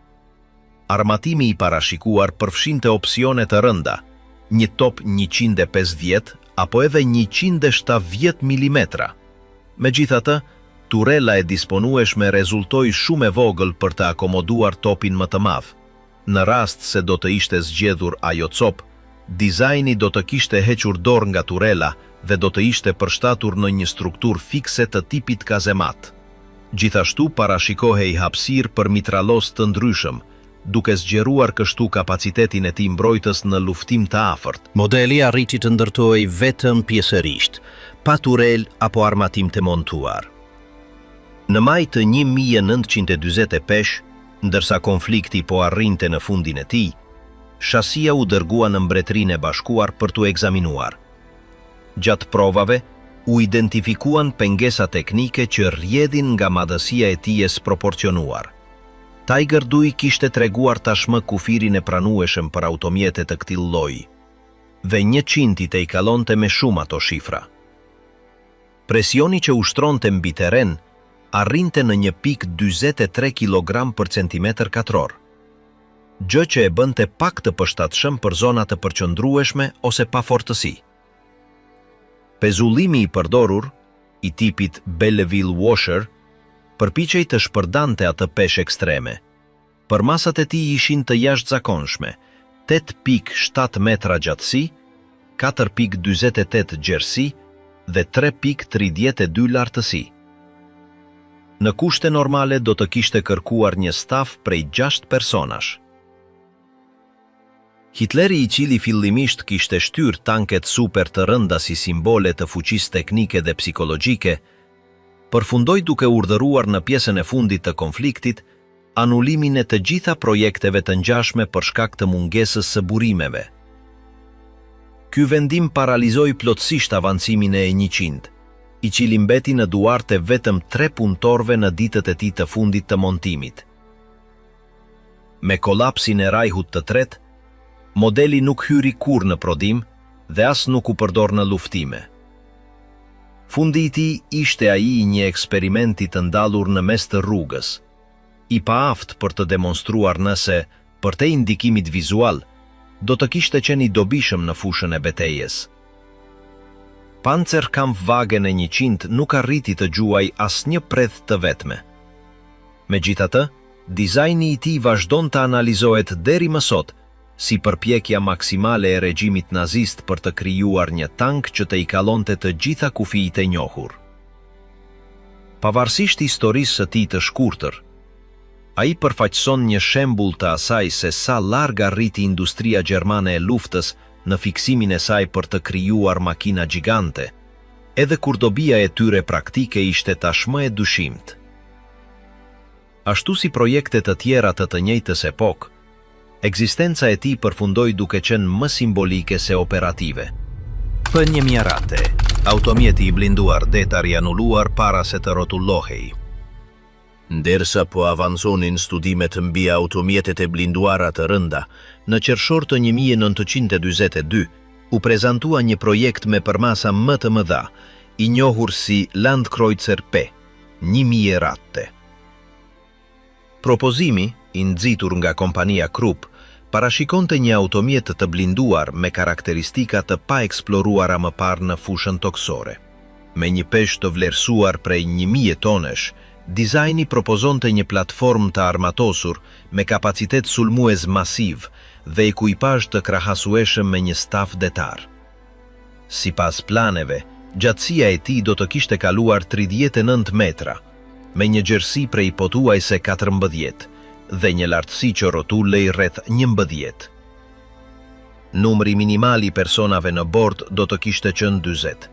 Armatimi i parashikuar përfshinte opsione të rënda, një top 150 apo edhe 170 mm. Megjithatë, turela e disponueshme rezultoi shumë e vogël për të akomoduar topin më të madh. Në rast se do të ishte zgjedhur ajo copë, dizajni do të kishte hequr dorë nga turela dhe do të ishte përshtatur në një strukturë fikse të tipit kazemat. Gjithashtu parashikohej hapësirë për mitralos të ndryshëm, duke zgjeruar kështu kapacitetin e tij mbrojtës në luftim të afërt. Modeli arriti të ndërtohej vetëm pjesërisht, pa turel apo armatim të montuar. Në maj të 1945, ndërsa konflikti po arrinte në fundin e tij, shasia u dërgua në Mbretërinë e Bashkuar për t'u ekzaminuar. Gjatë provave, u identifikuan pengesa teknike që rrjedhin nga madhësia e tij e sproporcionuar. Tiger II kishte treguar tashmë kufirin e pranueshëm për automjete të këtij lloji, dhe 100 i kalonte me shumë ato shifra. Presioni që ushtronte mbi terren arrinte në një pikë 43 kg për centimetër katror, gjë që e bënte pak të përshtatshëm për zona të përqendrueshme ose pa fortësi. Pezullimi i përdorur, i tipit Belleville Washer, përpiqej të shpërdante atë peshë ekstreme. Për masat e tij ishin të jashtëzakonshme, 8.7 metra gjatësi, 4.48 gjerësi dhe 3.32 lartësi. Në kushte normale do të kishte kërkuar një staf prej 6 personash. Hitleri, i cili fillimisht kishte shtyr tanket super të rënda si simbole të fuqisë teknike dhe psikologjike, përfundoi duke urdhëruar në pjesën e fundit të konfliktit anulimin e të gjitha projekteve të ngjashme për shkak të mungesës së burimeve. Ky vendim paralizoi plotësisht avancimin e E100, i cili mbeti në duart e vetëm 3 punëtorëve në ditët e tij të fundit të montimit. Me kolapsin e rajhut të tretë, modeli nuk hyri kur në prodhim dhe as nuk u përdor në luftime. Fundi i tij ishte ai një eksperimenti të ndalur në mes të rrugës, i paaft për të demonstruar nëse, për te indikimit vizual, do të kishte qenë i dobishëm në fushën e betejës. Panzerkampfwagen e 100 nuk arriti të gjuaj asnjë predh të vetme. Megjithatë, dizajni i tij vazhdon të analizohet deri më sot si përpjekja maksimale e regjimit nazist për të krijuar një tank që të i kalonte të gjitha kufiit e njohur. Pavarësisht historisë së tij të shkurtër, ai përfaqëson një shembull të asaj se sa larg arriti industria gjermane e luftës në fiksimin e saj për të krijuar makina gjigante, edhe kur dobia e tyre praktike ishte tashmë e dyshimt. Ashtu si projekte të tjera të njëjtës epokë, ekzistenca e tij përfundoi duke qenë më simbolike se operative. Për një mjarate, automjeti i blinduar detar i anulluar para se të rotullohej. Ndërsa po avanconin studimet mbi automjetet e blinduara të rënda, në qershor të 1942 u prezantua një projekt me përmasa më të mëdha, i njohur si Landkreutzer P, 1000 ratte. Propozimi, i nxitur nga kompania Krupp, parashikonte një automjet të blinduar me karakteristika të pa eksploruara më parë në fushën toksore. Me një peshë të vlerësuar prej 1000 tonesh, dizajni propozonte një platformë të armatosur me kapacitet sulmues masiv dhe ekuipazh të krahasueshëm me një staf detar. Sipas planeve, gjatësia e tij do të kishte kaluar 39 metra, me një gjerësi prej pothuajse 14 dhe një lartësi që rrotulej rreth 11. Numri minimal i personave në bord do të kishte qenë 40.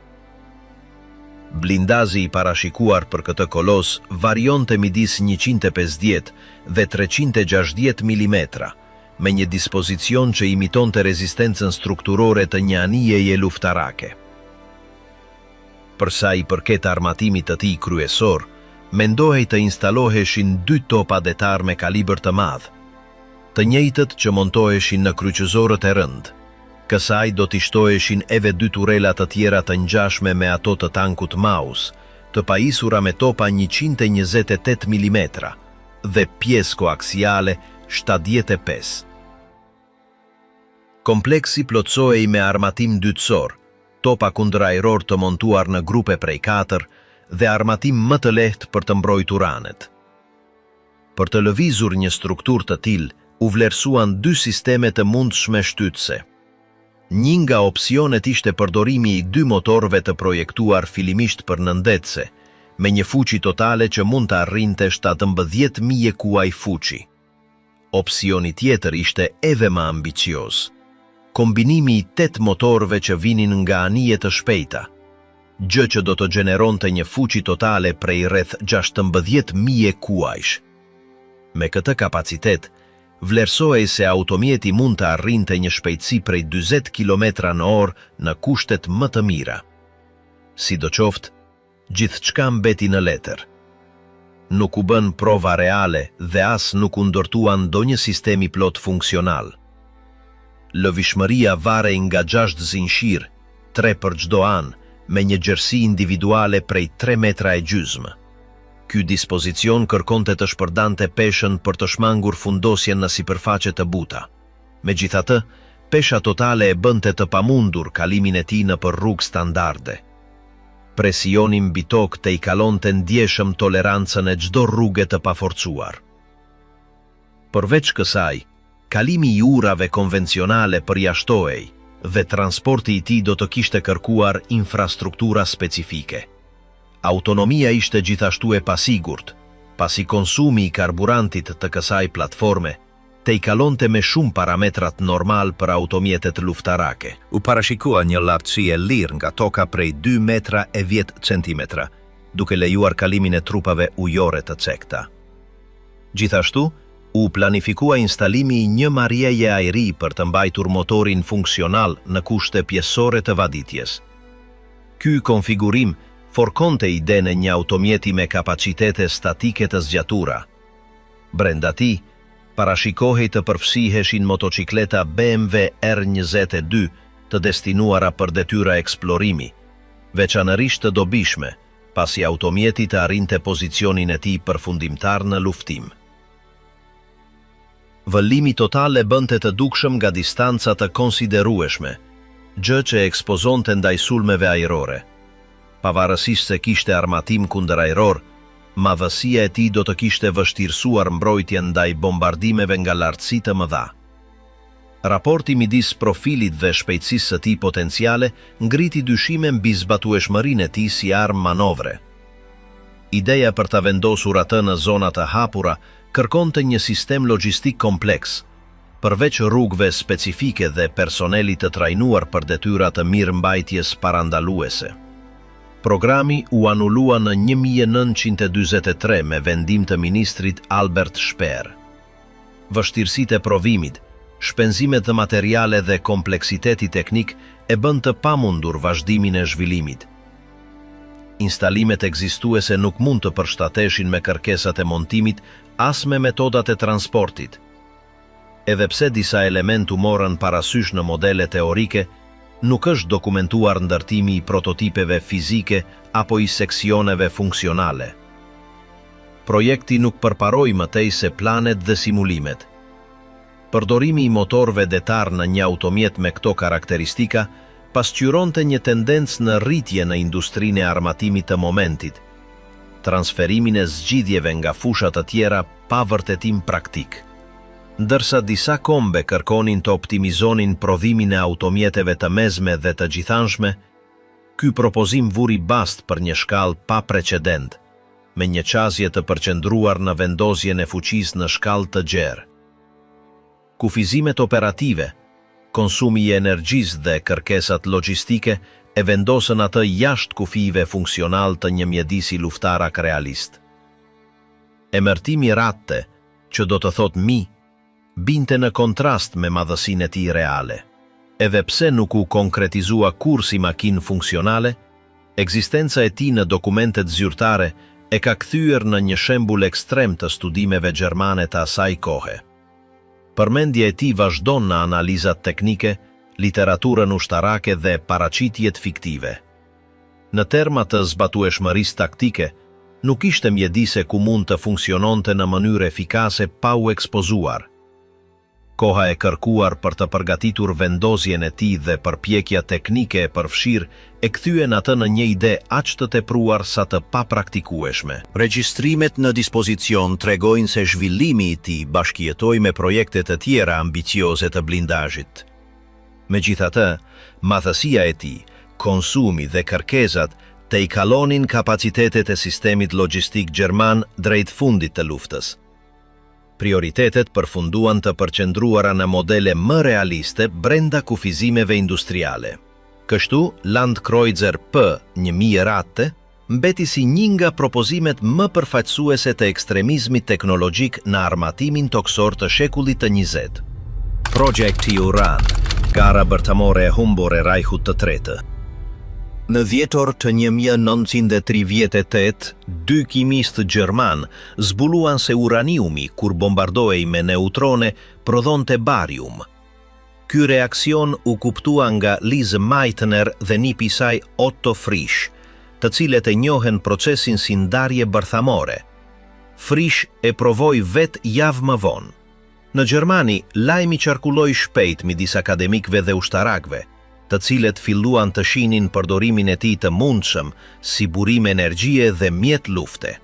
Blindazi i parashikuar për këtë kolos varionte midis 150 dhe 360 mm, me një dispozicion që imitonte rezistencën strukturore të një anijeje luftarake. Përsa i përket armatimit të tij kryesor, mendohej të instaloheshin 2 topa detar me kalibër të madh, të njëjtët që montoheshin në kryqëzorët e rënd, Kësaj do t'i shtoheshin edhe 2 turela të tjera të ngjashme me ato të tankut Maus, të pajisura me topa 128 mm dhe pjesë koaksiale 75. Kompleksi plotësohej me armatim dytësor, topa kundërajror të montuar në grupe prej 4 dhe armatim më të lehtë për të mbrojtur anet. Për të lëvizur një strukturë të tillë, u vlerësuan 2 sisteme të mundshme shtytëse. Një nga opsionet ishte përdorimi i 2 motorëve të projektuar fillimisht për nëndetse, me një fuqi totale që mund të arrinte 17.000 kuaj fuqi. Opsioni tjetër ishte edhe më ambicioz. Kombinimi i 8 motorëve që vinin nga anije të shpejta, gjë që do të gjeneronte një fuqi totale prej rreth 16.000 kuajsh. Me këtë kapacitet, vlerësohej se automjeti mund të arrinte një shpejtësi prej 40 km/h në kushtet më të mira. Sidoqoftë, gjithçka mbeti në letër. Nuk u bën prova reale dhe as nuk u ndërtua ndonjë sistemi plot funksional. Lëvishmëria varej nga 6 zinshir, 3 për çdo anë, me një gjerësi individuale prej 3,5 metra. Ky dispozicion kërkonte të shpërdante peshën për të shmangur fundosjen në sipërfaqe të buta. Megjithatë, pesha totale e bënte të pamundur kalimin e tij nëpër rrugë standarde. Presioni mbi tokë te i kalonte ndjeshëm tolerancën e çdo rruge të paforcuar. Përveç kësaj, kalimi i urave konvencionale përjashtohej dhe transporti i tij do të kishte kërkuar infrastruktura specifike. Autonomia ishte gjithashtu e pasigurt, pasi konsumi i karburantit të kësaj platforme te i kalonte me shumë parametrat normal për automjetet luftarake. U parashikua një lartësi e lirë nga toka prej 2,10 metra, duke lejuar kalimin e trupave ujore të cekta. Gjithashtu, u planifikua instalimi i një marrjeje ajri për të mbajtur motorin funksional në kushte pjesore të vaditjes. Ky konfigurim forkonte idenë e një automjeti me kapacitete statike të zgjatura. Brenda tij, parashikohej të përfshiheshin motocikleta BMW R22 të destinuara për detyra eksplorimi, veçanërisht të dobishme, pasi automjeti të arrinte pozicionin e tij përfundimtar në luftim. Vëllimi total e bënte të dukshëm nga distanca të konsiderueshme, gjë që ekspozonte ndaj sulmeve ajrore. Pavarësisht se kishte armatim kundërajror, madhësia e tij do të kishte vështirësuar mbrojtjen ndaj bombardimeve nga lartësi të mëdha. Raporti midis profilit dhe shpejtësisë së tij potenciale ngriti dyshime mbi zbatueshmërinë e tij si armë manovre. Ideja për ta vendosur atë në zona të hapura kërkonte një sistem logjistik kompleks, përveç rrugëve specifike dhe personelit të trajnuar për detyra të mirëmbajtjes parandaluese. Programi u anulua në 1943 me vendim të ministrit Albert Speer. Vështirësitë e provimit, shpenzimet dhe materiale dhe kompleksiteti teknik e bën të pamundur vazhdimin e zhvillimit. Instalimet ekzistuese nuk mund të përshtateshin me kërkesat e montimit as me metodat e transportit. Edhe pse disa element u morën parasysh në modele teorike, nuk është dokumentuar ndërtimi i prototipeve fizike apo i seksioneve funksionale. Projekti nuk përparoi mëtej se planet dhe simulimet. Përdorimi i motorëve detar në një automjet me këto karakteristika pasqyronte një tendencë në rritje në industrinë e armatimit të momentit, transferimin e zgjidhjeve nga fusha të tjera pa vërtetim praktik. Ndërsa disa kombe kërkonin të optimizonin prodhimin e automjeteve të mezme dhe të gjithanshme, ky propozim vuri bast për një shkallë pa precedent, me një qasje të përqendruar në vendosjen e fuqisë në shkallë të gjerë. Kufizimet operative, konsumi i energjisë dhe kërkesat logjistike e vendosën atë jashtë kufive funksional të një mjedisi luftarak realist. Emërtimi ratte, që do të thot binte në kontrast me madhësinë e tij reale. Edhe pse nuk u konkretizua kurrë si makinë funksionale, ekzistenca e tij në dokumentet zyrtare e ka kthyer në një shembull ekstrem të studimeve gjermane të asaj kohe. Përmendja e tij vazhdon në analizat teknike, literaturën ushtarake dhe paraqitjet fiktive. Në terma të zbatueshmërisë taktike, nuk ishte mjedise ku mund të funksiononte në mënyrë efikase pa u ekspozuar. Koha e kërkuar për të përgatitur vendosjen e tij dhe përpjekja teknike e përfshirë e kthyen atë në një ide aq të tepruar sa të papraktikueshme. Regjistrimet në dispozicion tregojnë se zhvillimi i tij bashkëjetoi me projekte të tjera ambicioze të blindazhit. Megjithatë, madhësia e tij, konsumi dhe kërkesat të i kalonin kapacitetet e sistemit logjistik gjerman drejt fundit të luftës. Prioritetet përfunduan të përqendruara në modele më realiste brenda kufizimeve industriale. Kështu, Landkreuzer P-1000 Ratte mbeti si një nga propozimet më përfaqësuese të ekstremizmit teknologjik në armatimin toksor të shekullit të 20. Projekti Uran, gara bërtamore e humbur e Rajhut të Tretë. Në dhjetor të 1938, dy kimistë gjerman zbuluan se uraniumi, kur bombardohej me neutrone, prodhonte barium. Ky reakcion u kuptua nga Lise Meitner dhe nipi i saj Otto Frisch, të cilët e njohen procesin si ndarje bërthamore. Frisch e provoi vet javë më vonë. Në Gjermani, lajmi qarkulloi shpejt midis akademikëve dhe ushtarakëve, të cilët filluan të shihnin përdorimin e tij të mundshëm si burim energjie dhe mjet lufte.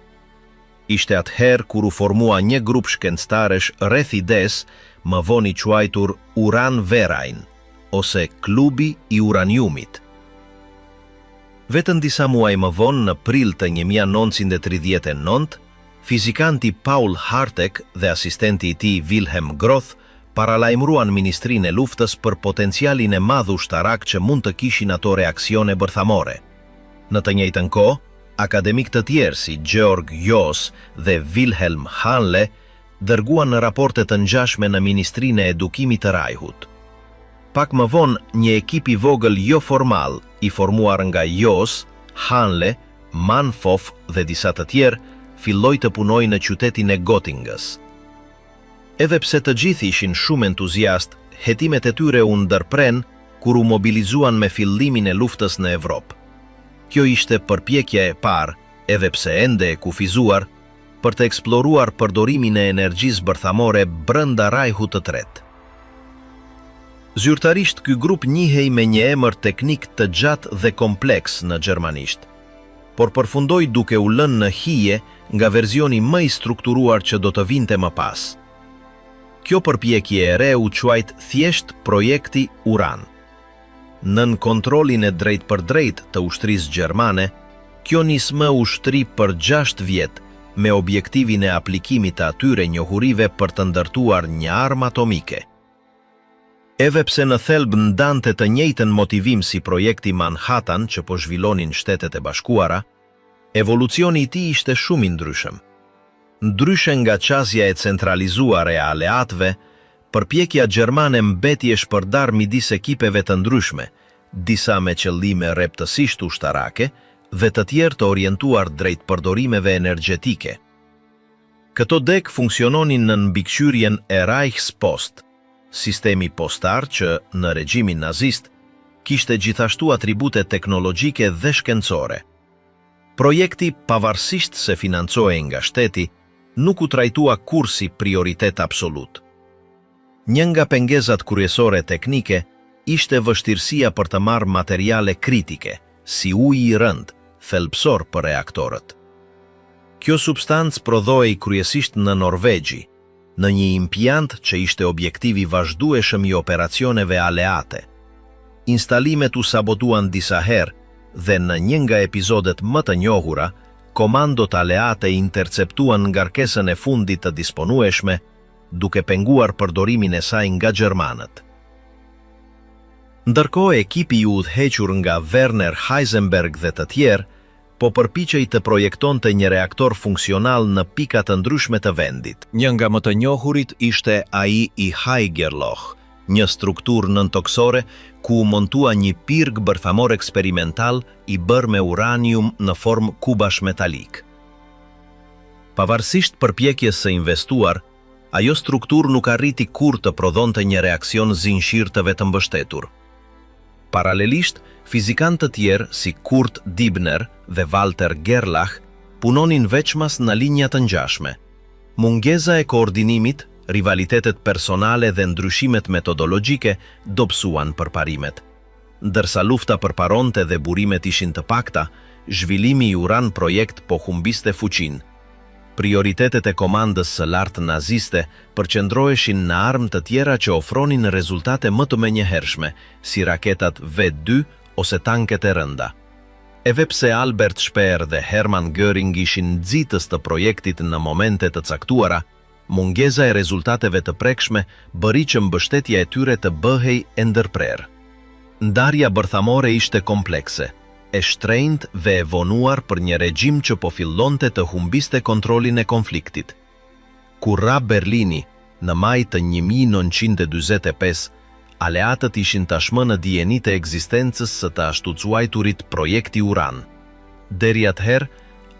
Ishte atëherë kur u formua një grup shkencëtarësh rreth ides, më vonë i quajtur Uran-Verein, ose Klubi i Uraniumit. Vetëm disa muaj më vonë, në prill të 1939, fizikanti Paul Hartek dhe asistenti i tij Wilhelm Groth paralajmëruan Ministrinë e Luftës për potencialin e madh ushtarak që mund të kishin ato reaksione bërthamore. Në të njëjtën kohë, akademik të tjerë si Georg Joos dhe Wilhelm Hanle dërguan në raporte të ngjashme në Ministrinë e Edukimit të Rajhut. Pak më vonë, një ekip i vogël jo formal, i formuar nga Joos, Hanle, Manfof dhe disa të tjerë, filloi të punojë në qytetin e Göttingës. Edhe pse të gjithë ishin shumë entuziast, hetimet e tyre u ndërpren kur u mobilizuan me fillimin e luftës në Evropë. Kjo ishte përpjekja e parë, edhe pse ende e kufizuar, për të eksploruar përdorimin e energjisë bërthamore brenda Rajhut të Tretë. Zyrtarisht, ky grup njihej me një emër teknik të gjatë dhe kompleks në gjermanisht, por përfundoi duke u lënë në hije nga verzioni më i strukturuar që do të vinte më pas. Kjo përpjekje e re u quajt thjesht projekti Uran. Nën kontrollin e drejt për drejt të ushtrisë gjermane, kjo nismë ushtri për 6 vjet me objektivin e aplikimit të atyre njohurive për të ndërtuar një armë atomike. Edhe pse në thelb ndante të njëjtën motivim si projekti Manhattan që po zhvillonin Shtetet e Bashkuara, evolucioni i tij ishte shumë i ndryshëm. Ndryshe nga qasja e centralizuar e aleatëve, përpjekja gjermane mbeti e shpërdar midis ekipeve të ndryshme, disa me qëllime rreptësisht ushtarake dhe të tjerë të orientuar drejt përdorimeve energjetike. Këto dek funksiononin në mbikëqyrjen e Reichspost, sistemi postar që, në regjimin nazist, kishte gjithashtu atribute teknologjike dhe shkencore. Projekti, pavarësisht se financohej nga shteti, nuk u trajtua kur si prioritet absolut. Një nga pengezat kryesore teknike ishte vështirësia për të marrë materiale kritike, si uji i rënd, thelbësor për reaktorët. Kjo substancë prodhohej kryesisht në Norvegji, në një impiant që ishte objektivi vazhdueshëm i operacioneve aleate. Instalimet u sabotuan disa herë dhe në një nga episodet më të njohura, komandot aleate interceptuan ngarkesën e fundit të disponueshme, duke penguar përdorimin e saj nga gjermanët. Ndërkohë, ekipi i udhëhequr nga Werner Heisenberg dhe të tjerë, po përpiqej të projektonte një reaktor funksional në pika të ndryshme të vendit. Një nga më të njohurit ishte ai i Haigerloch, një strukturë nëntoksore ku montua një pirg bërthamor eksperimental i bërë me uranium në formë kubash metalik. Pavarësisht përpjekjes së investuar, ajo strukturë nuk arriti kur të prodhonte një reakcion zinshir të vetëm mbështetur. Paralelisht, fizikantë të tjerë si Kurt Dibner dhe Walter Gerlach punonin veçmas në linja të ngjashme. Mungesa e koordinimit, rivalitetet personale dhe ndryshimet metodologjike dobësuan përparimet. Ndërsa lufta përparonte dhe burimet ishin të pakta, zhvillimi i Uran projekt po humbiste fuqinë. Prioritetet e komandës së lartë naziste përqendroheshin në armë të tjera që ofronin rezultate më të menjëhershme, si raketat V2 ose tanket e rënda. Edhe pse Albert Speer dhe Hermann Göring ishin nxitës të projektit në momente të caktuara, mungesa e rezultateve të prekshme bëri që mbështetja e tyre të bëhej e ndërprerë. Ndarja bërthamore ishte komplekse, e shtrenjtë dhe e vonuar për një regjim që po fillonte të humbiste kontrollin e konfliktit. Kur ra Berlini, në maj të 1945, aleatët ishin tashmë në dijeni të ekzistencës së të ashtucuajturit projekti Uran. Deri atëherë,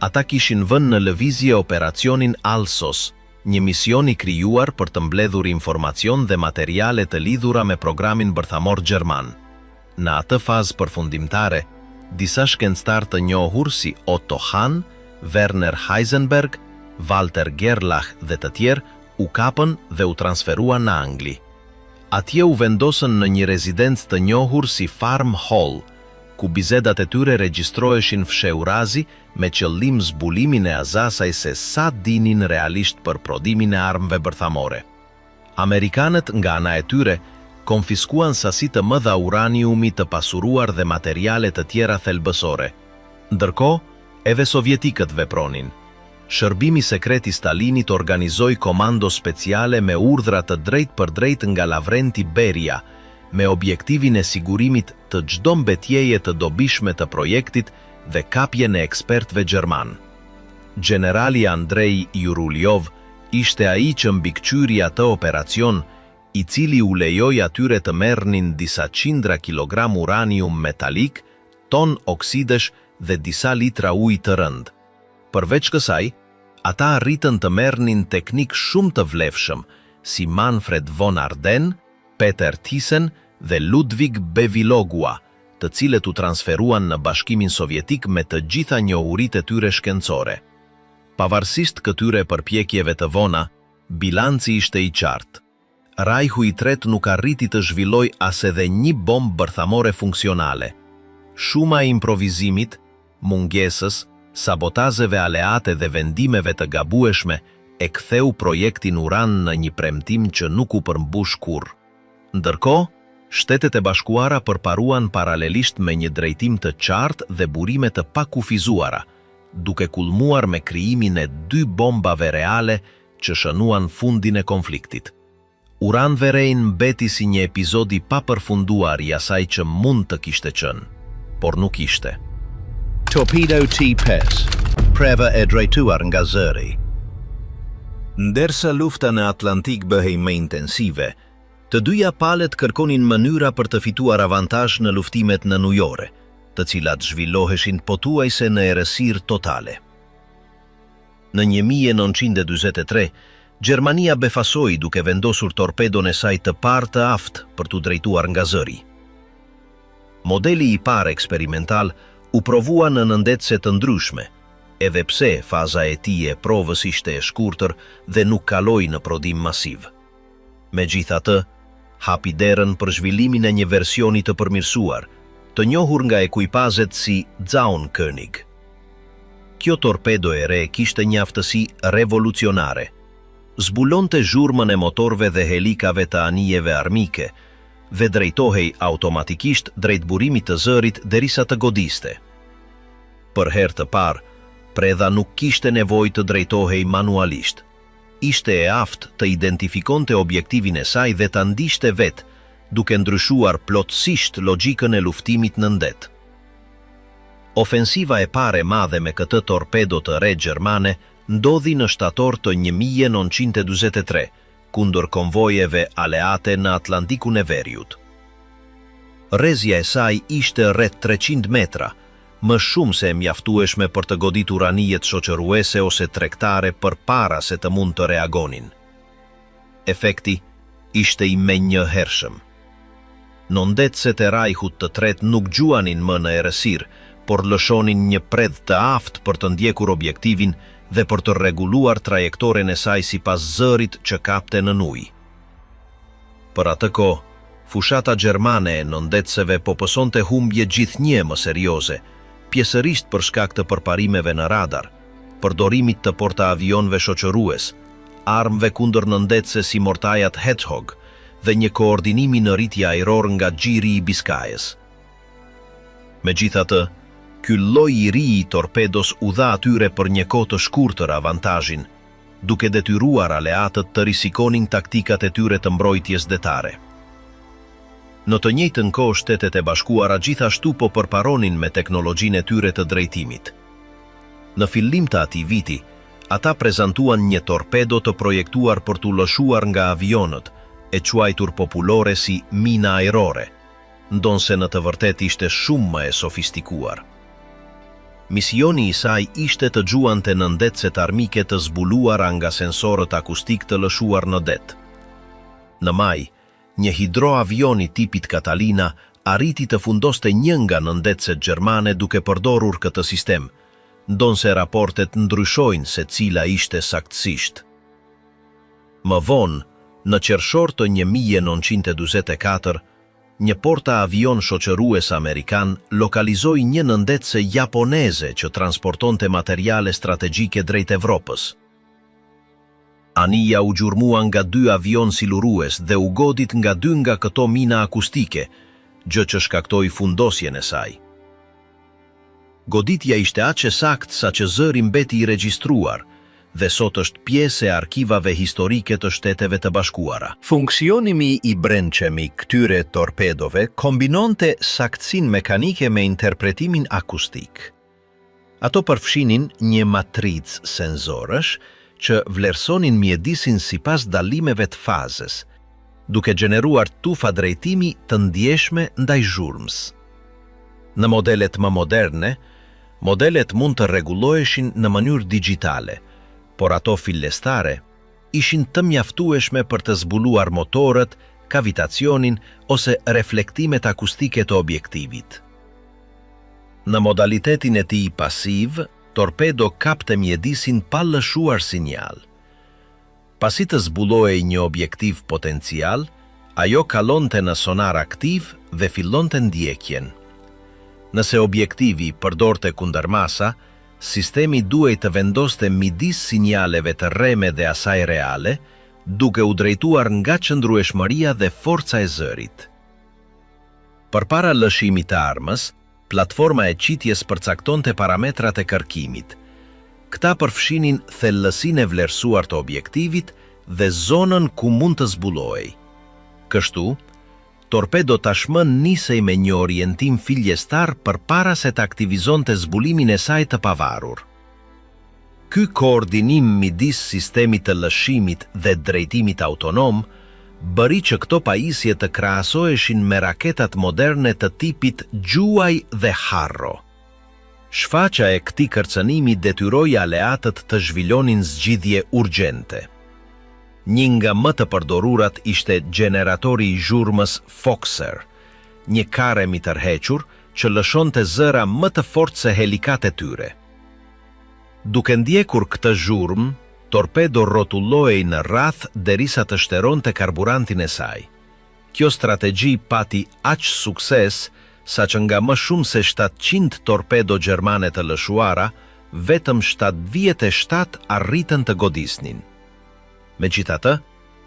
ata kishin vënë në lëvizje operacionin Alsos, një mision i krijuar për të mbledhur informacion dhe materiale të lidhura me programin bërthamor gjerman. Në atë fazë përfundimtare, disa shkencëtar të njohur si Otto Hahn, Werner Heisenberg, Walter Gerlach dhe të tjerë u kapën dhe u transferuan në Angli. Atje u vendosën në një rezidencë të njohur si Farm Hall, ku bizedat e tyre regjistroheshin fshehurazi me qëllim zbulimin e asaj se sa dinin realisht për prodhimin e armëve bërthamore. Amerikanët nga ana e tyre konfiskuan sasi të mëdha uraniumi të pasuruar dhe materiale të tjera thelbësore. Ndërkohë, edhe sovjetikët vepronin. Shërbimi sekret i Stalinit organizoi komando speciale me urdhra të drejtë për drejtë nga Lavrenti Beria, me objektivin e sigurimit të çdo mbetjeje të dobishme të projektit dhe kapjen e ekspertëve gjerman. Generali Andrei Juruljov ishte ai që mbikëqyri atë operacion, i cili u lejoi atyre të merrnin disa qindra kilogram uranium metalik, ton oksidesh dhe disa litra ujë të rënd. Përveç kësaj, ata arritën të merrnin teknik shumë të vlefshëm, si Manfred von Arden, Peter Thyssen dhe Ludwig Bevilogua, të cilët u transferuan në Bashkimin Sovjetik me të gjitha njohuritë e tyre shkencore. Pavarësisht këtyre përpjekjeve të vona, bilanci ishte i qartë. Rajhu i tretë nuk arriti të zhvilloj as edhe një bombë bërthamore funksionale. Shuma e improvizimit, mungesës, sabotazeve aleate dhe vendimeve të gabueshme e ktheu projektin Uran në një premtim që nuk u përmbush kurrë. Ndërkohë, Shtetet e Bashkuara përparuan paralelisht me një drejtim të qartë dhe burime të pakufizuara, duke kulmuar me krijimin e 2 bombave reale që shënuan fundin e konfliktit. Uran Verein mbeti si një epizod i papërfunduar i asaj që mund të kishte qenë, por nuk ishte. Torpedo T-50, preva e drejtuar nga zëri. Ndërsa lufta në Atlantik bëhej më intensive, të dyja palët kërkonin mënyra për të fituar avantazh në luftimet në ujore, të cilat zhvilloheshin pothuajse në errësirë totale. Në 1943, Gjermania befasoi duke vendosur torpedon e saj të parë të aftë për t'u drejtuar nga zëri. Modeli i parë eksperimental u provua në nëndetse të ndryshme, edhe pse faza e tij e provës ishte e shkurtër dhe nuk kaloi në prodhim masiv. Megjithatë, hapi derën për zhvillimin e një versioni të përmirësuar, të njohur nga ekuipazhet si Zaunkönig. Kjo torpedo e re kishte një aftësi revolucionare. Zbulonte zhurmën e motorëve dhe helikave të anijeve armike dhe drejtohej automatikisht drejt burimit të zërit derisa të godiste. Për herë të parë, predha nuk kishte nevojë të drejtohej manualisht. Ishte e aftë të identifikonte objektivin e saj dhe ta ndiqte vetë, duke ndryshuar plotësisht logjikën e luftimit në ndet. Ofensiva e parë e madhe me këtë torpedo të re gjermane ndodhi në shtator të 1943, kundër konvojeve aleate në Atlantikun e Veriut. Rrezja e saj ishte rreth 300 metra, më shumë se e mjaftueshme për të goditur anijet shoqëruese ose tregtare përpara se të mund të reagonin. Efekti ishte i menjëhershëm. Nëndetëset e Rajhut të tretë nuk gjuanin më në errësirë, por lëshonin një predh të aftë për të ndjekur objektivin dhe për të rregulluar trajektoren e saj sipas zërit që kapte në ujë. Për atë kohë, fushata gjermane e nëndetëseve po pësonte humbje gjithnjë më serioze, pjesërisht për shkak të përparimeve në radar, përdorimit të portaavionëve shoqërues, armëve kundër nëndetëse si mortajat Hedgehog dhe një koordinimi në rritje ajror nga Xhiri i Biskajës. Megjithatë, ky lloj i ri i torpedos u dha atyre për një kohë të shkurtër avantazhin, duke detyruar aleatët të risikonin taktikat e tyre të mbrojtjes detare. Në të njëjtën kohë Shtetet e Bashkuara gjithashtu po përparonin me teknologjinë e tyre të drejtimit. Në fillim të atij viti, ata prezantuan një torpedo të projektuar për t'u lëshuar nga avionët, e quajtur popullore si mina ajrore, ndonse në të vërtetë ishte shumë më e sofistikuar. Misioni i saj ishte të gjuante nëndetëset armike të zbuluara nga sensorët akustik të lëshuar në det. Në maj, një hidroavion i tipit Catalina arriti të fundoste një nga nëndetëset gjermane duke përdorur këtë sistem, ndonse raportet ndryshojnë se cila ishte saktësisht. Më vonë, në qershor të 1944, një porta-avion shoqërues amerikan lokalizoi një nëndetëse japoneze që transportonte materiale strategjike drejt Evropës. Anija u gjurmua nga 2 avion silurues dhe u godit nga 2 nga këto mina akustike, gjë që shkaktoi fundosjen e saj. Goditja ishte aq e saktë sa që zëri mbeti i regjistruar dhe sot është pjesë e arkivave historike të Shteteve të Bashkuara. Funksionimi i brendshëm i këtyre torpedove kombinonte saktësinë mekanike me interpretimin akustik. Ato përfshinin një matricë senzorësh që vlerësonin mjedisin sipas dallimeve të fazës, duke gjeneruar tufa drejtimi të ndjeshme ndaj zhurmës. Në modelet më moderne, modelet mund të rregulloheshin në mënyrë digjitale, por ato fillestare ishin të mjaftueshme për të zbuluar motorët, kavitacionin ose reflektimet akustike të objektivit. Në modalitetin e tij pasiv, torpedo kapte mjedisin pa lëshuar sinjal. Pasi të zbulohej një objektiv potencial, ajo kalonte në sonar aktiv dhe fillonte ndjekjen. Nëse objektivi përdorte kundërmasa, sistemi duhej të vendoste midis sinjaleve të rreme dhe asaj reale, duke u drejtuar nga qëndrueshmëria dhe forca e zërit. Përpara lëshimit të armës, platforma e qitjes përcaktonte parametrat e kërkimit. Këta përfshinin thellësinë e vlerësuar të objektivit dhe zonën ku mund të zbulohej. Kështu, torpedo tashmë nisej me një orientim filjestar përpara se të aktivizonte zbulimin e saj të pavarur. Ky koordinim midis sistemit të lëshimit dhe drejtimit autonom bëri që këto pajisje të krahasoheshin me raketat moderne të tipit Gjuaj dhe Harro. Shfaqja e këtij kërcënimi detyroi aleatët të zhvillonin zgjidhje urgjente. Një nga më të përdorurat ishte gjeneratori i zhurmës Foxer, një karem i tërhequr që lëshonte zëra më të fortë se helikat e tyre. Duke ndjekur këtë zhurmë, torpedo rrotullohej në rrath derisa të shteronte karburantin e saj. Kjo strategji pati aq sukses sa që nga më shumë se 700 torpedo gjermane të lëshuara, vetëm 77 arritën të godisnin. Megjithatë,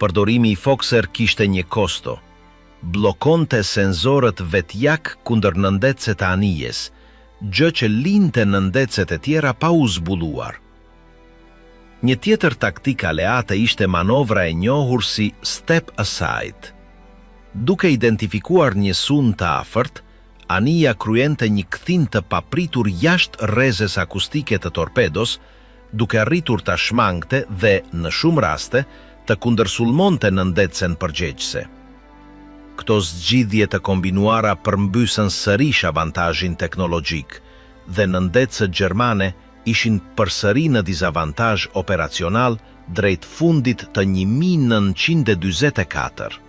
përdorimi i Foxer kishte një kosto. Bllokonte senzorët vetjak kundër nëndetëse të anijes, gjë që linte nëndetëset e tjera pa u zbuluar. Një tjetër taktik aleate ishte manovra e njohur si step aside. Duke identifikuar një sun të afërt, anija kryente një kthim të papritur jashtë rrezes akustike të torpedos, duke arritur ta shmangte dhe, në shumë raste, të kundërsulmonte nëndetësen përgjegjëse. Këto zgjidhje të kombinuara përmbysën sërish avantazhin teknologjik dhe nëndetëset gjermane ishin përsëri në dizavantazh operacional drejt fundit të 1944.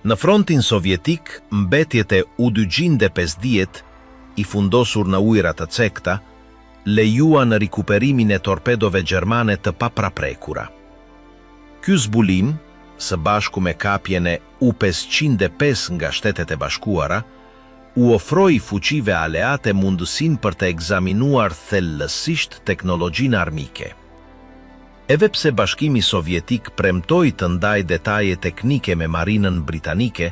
Në frontin sovjetik, mbetjet e U-250 i fundosur në ujëra të cekta, lejuan në rikuperimin e torpedove gjermane të papraprekura. Ky zbulim, së bashku me kapjen e U-505 nga Shtetet e Bashkuara, u ofroi fuqive aleate mundësin për të egzaminuar thellësisht teknologjinë armike. Edhe pse Bashkimi Sovjetik premtoi të ndajë detaje teknike me marinën britanike,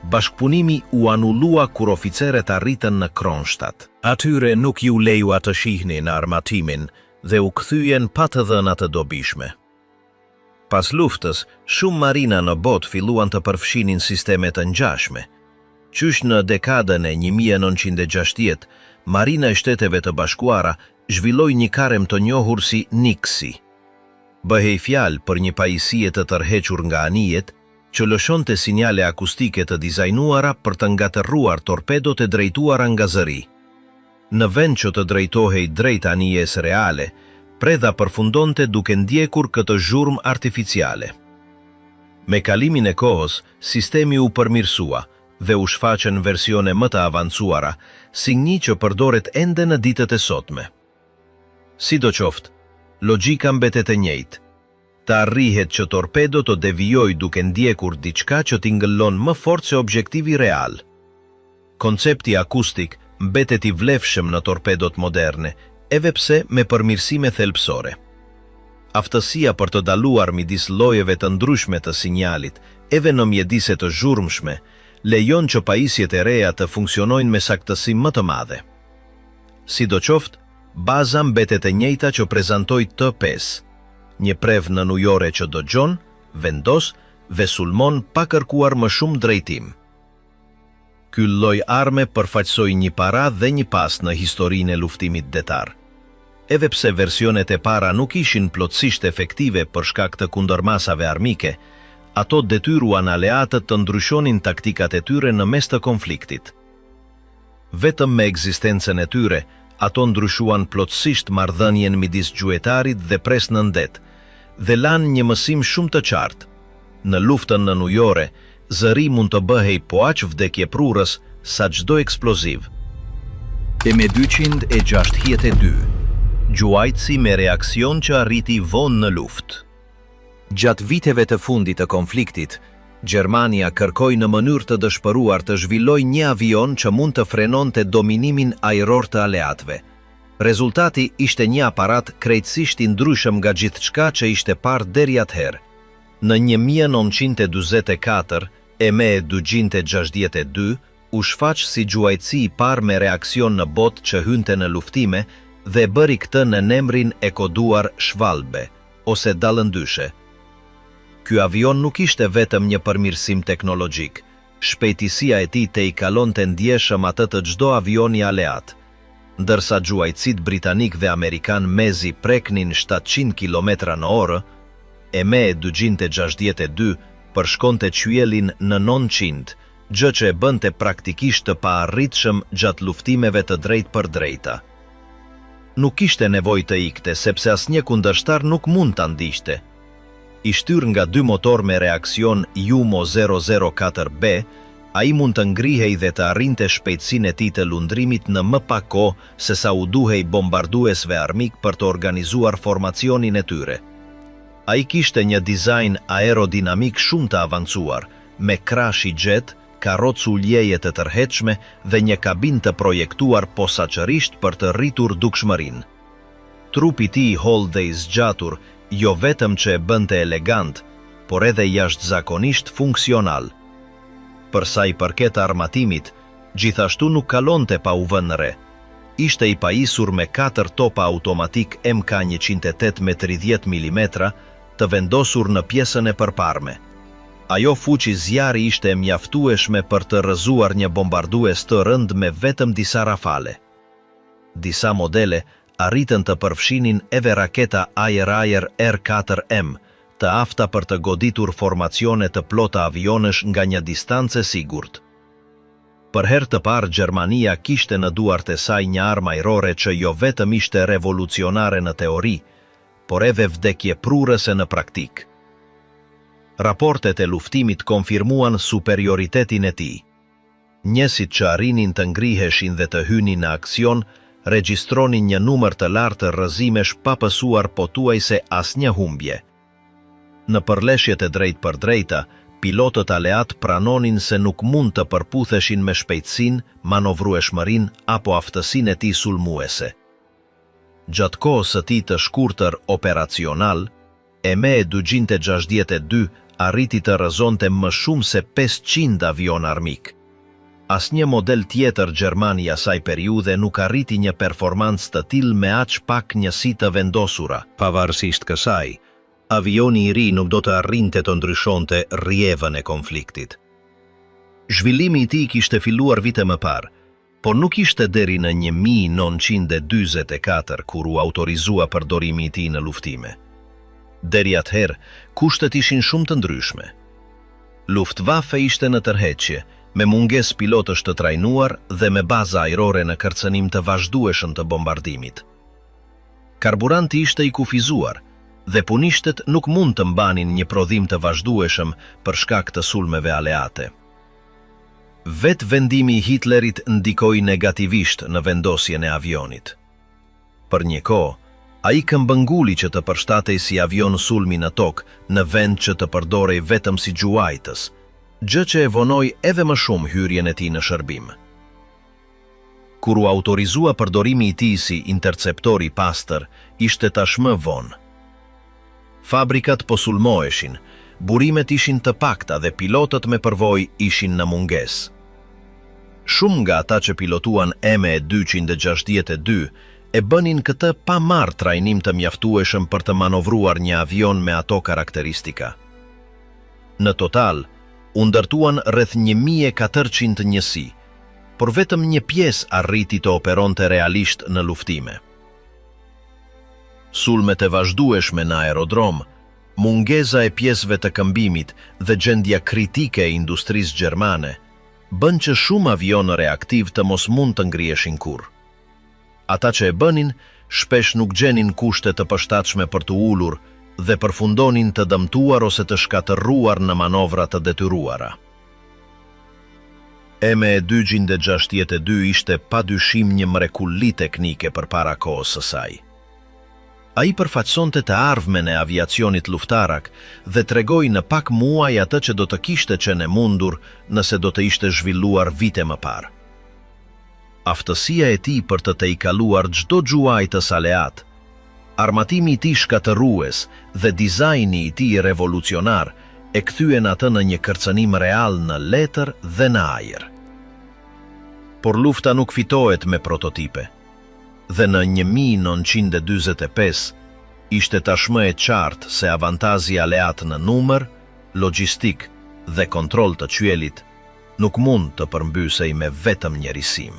bashkëpunimi u anullua kur oficerët arritën në Kronstadt. Atyre nuk ju lejua të shihnin armatimin dhe u kthyen pa të dhëna të dobishme. Pas luftës, shumë marina në botë filluan të përfshinin sisteme të ngjashme. Qysh në dekadën e 1960, Marina e Shteteve të Bashkuara zhvilloi një karem të njohur si Nixi. Bëhej fjalë për një pajisje të tërhequr nga anijet, që lëshonte sinjale akustike të dizajnuara për të ngatëruar torpedot e drejtuara nga zëri. Në vend që të drejtohej drejt anijes reale, predha përfundonte duke ndjekur këtë zhurmë artificiale. Me kalimin e kohës, sistemi u përmirësua dhe u shfaqen versione më të avancuara, si një që përdoret ende në ditët e sotme. Sidoqoftë, logjika mbetet e njëjtë. Të arrihet që torpedo të devijoj duke ndjekur diçka që t'i ngëllon më fort se objektivi real. Koncepti akustik mbetet i vlefshëm në torpedot moderne, edhe pse me përmirësime thelbësore. Aftësia për të daluar midis llojeve të ndryshme të sinjalit, edhe në mjedise të zhurmshme, lejon që pajisjet e reja të funksionojnë me saktësi më të madhe. Sidoqoftë, baza mbetet e njëjta që prezantoi T5, një prevë në ujore që dëgjon, vendos dhe sulmon pa kërkuar më shumë drejtim. Ky lloj arme përfaqësoi një para dhe një pas në historinë e luftimit detar. Edhe pse versionet e para nuk ishin plotësisht efektive për shkak të kundërmasave armike, ato detyruan aleatët të ndryshonin taktikat e tyre në mes të konfliktit. Vetëm me ekzistencën e tyre, ato ndryshuan plotësisht marrëdhënien midis gjuetarit dhe pres në ndet, dhe lanë një mësim shumë të qartë. Në luftën në ujore, zëri mund të bëhej po aq vdekjeprurës sa çdo eksploziv. M262, gjuajtësi me reakcion që arriti vonë në luftë. Gjatë viteve të fundit të konfliktit, Gjermania kërkoi në mënyrë të dëshpëruar të zhvilloj një avion që mund të frenonte dominimin ajror të aleatëve. Rezultati ishte një aparat krejtësisht i ndryshëm nga gjithçka që ishte parë deri atëherë. Në 1944, M262 u shfaq si gjuajtësi i parë me reakcion në botë që hynte në luftime dhe bëri këtë në emrin e koduar Schwalbe, ose dallëndyshe. Ky avion nuk ishte vetëm një përmirësim teknologjik, shpejtësia e tij te i kalonte ndjeshëm atë të çdo avioni aleat. Ndërsa gjuajtësit britanik dhe amerikan mezi preknin 700 km/h, M262 përshkonte qiellin në 900, gjë që e bënte praktikisht të paarritshëm gjatë luftimeve të drejtë për drejta. Nuk kishte nevojë të ikte sepse asnjë kundërshtar nuk mund ta ndiqte. I shtyr nga 2 motor me reakcion Jumo 004B, ai mund të ngrihej dhe të arrinte shpejtësinë e tij të lundrimit në më pak kohë se sa u duhej bombarduesve armik për të organizuar formacionin e tyre. Ai kishte një dizajn aerodinamik shumë të avancuar, me krash i gjet, karrocë uljeje të tërheqshme dhe një kabinë të projektuar posaçërisht për të rritur dukshmërinë. Trupi i tij i hollë dhe i zgjatur jo vetëm që e bënte elegant, por edhe jashtëzakonisht funksional. Për sa i përket armatimit, gjithashtu nuk kalonte pa u vënë re. Ishte i pajisur me 4 topa automatik MK108 me 30 mm të vendosur në pjesën e përparme. Ajo fuqi zjarri ishte mjaftueshme për të rrëzuar një bombardues të rënd me vetëm disa rafale. Disa modele arritën të përfshinin edhe raketa Air R4M, të afta për të goditur formacione të plota avionesh nga një distancë e sigurt. Për herë të parë Gjermania kishte në duart e saj një armë ajrore që jo vetëm ishte revolucionare në teori, por edhe vdekjeprurëse në praktik. Raportet e luftimit konfirmuan superioritetin e tij. Njësit që arrinin të ngriheshin dhe të hynin në aksion, regjistronin një numër të lartë të rrëzimesh pa pësuar pothuajse asnjë humbje. Në përleshjet e drejt për drejta, pilotët aleat pranonin se nuk mund të përputheshin me shpejtësinë, manovrueshmërinë apo aftësinë e tij sulmuese. Gjatë kohës së tij të shkurtër operacional, Me-262 arriti të rrëzonte më shumë se 500 avion armik. Asnjë model tjetër gjerman i asaj periudhe nuk arriti një performancë të tillë me aq pak njësi të vendosura. Pavarësisht kësaj, avioni i ri nuk do të arrinte të ndryshonte rrjevën e konfliktit. Zhvillimi i tij kishte filluar vite më parë, por nuk ishte deri në 1944 kur u autorizua përdorimi i tij në luftime. Deri atëherë, kushtet ishin shumë të ndryshme. Luftwaffe ishte në tërheqje, me mungesë pilotësh të trajnuar dhe me baza ajrore në kërcënim të vazhdueshëm të bombardimit. Karburanti ishte i kufizuar dhe punishtet nuk mund të mbanin një prodhim të vazhdueshëm për shkak të sulmeve aleate. Vetë vendimi i Hitlerit ndikoi negativisht në vendosjen e avionit. Për një kohë, ai këmbënguli që të përshtatej si avion sulmi në tokë në vend që të përdorej vetëm si gjuajtës, gjë që e vonoi edhe më shumë hyrjen e tij në shërbim. Kur u autorizua përdorimi i tij si interceptor i pastër, ishte tashmë vonë. Fabrikat po sulmoheshin, burimet ishin të pakta dhe pilotët me përvojë ishin në mungesë. Shumë nga ata që pilotuan Me-262 e bënin këtë pa marrë trajnim të mjaftueshëm për të manovruar një avion me ato karakteristika. Në total, u ndërtuan rreth 1400 njësi, por vetëm një pjesë arriti të operonte realisht në luftime. Sulmet e vazhdueshme në aerodrom, mungesa e pjesëve të këmbimit dhe gjendja kritike e industrisë gjermane bën që shumë avionë reaktiv të mos mund të ngriheshin kurrë. Ata që e bënin, shpesh nuk gjenin kushte të përshtatshme për të ulur dhe përfundonin të dëmtuar ose të shkatërruar në manovra të detyruara. Me-262 ishte padyshim një mrekulli teknike përpara kohës së saj. Ai përfaqësonte të ardhmen e aviacionit luftarak dhe tregoi në pak muaj atë që do të kishte qenë e mundur nëse do të ishte zhvilluar vite më parë. Aftësia e tij për të tejkaluar çdo gjuajtës aleat, armatimi i tij shkatërrues dhe dizajni i tij revolucionar e kthyen atë në një kërcënim real në letër dhe në ajër. Por lufta nuk fitohet me prototipe, dhe në 1945 ishte tashmë e qartë se avantazhi aleat në numër, logjistik dhe kontroll të qyelit nuk mund të përmbysej me vetëm njërisim.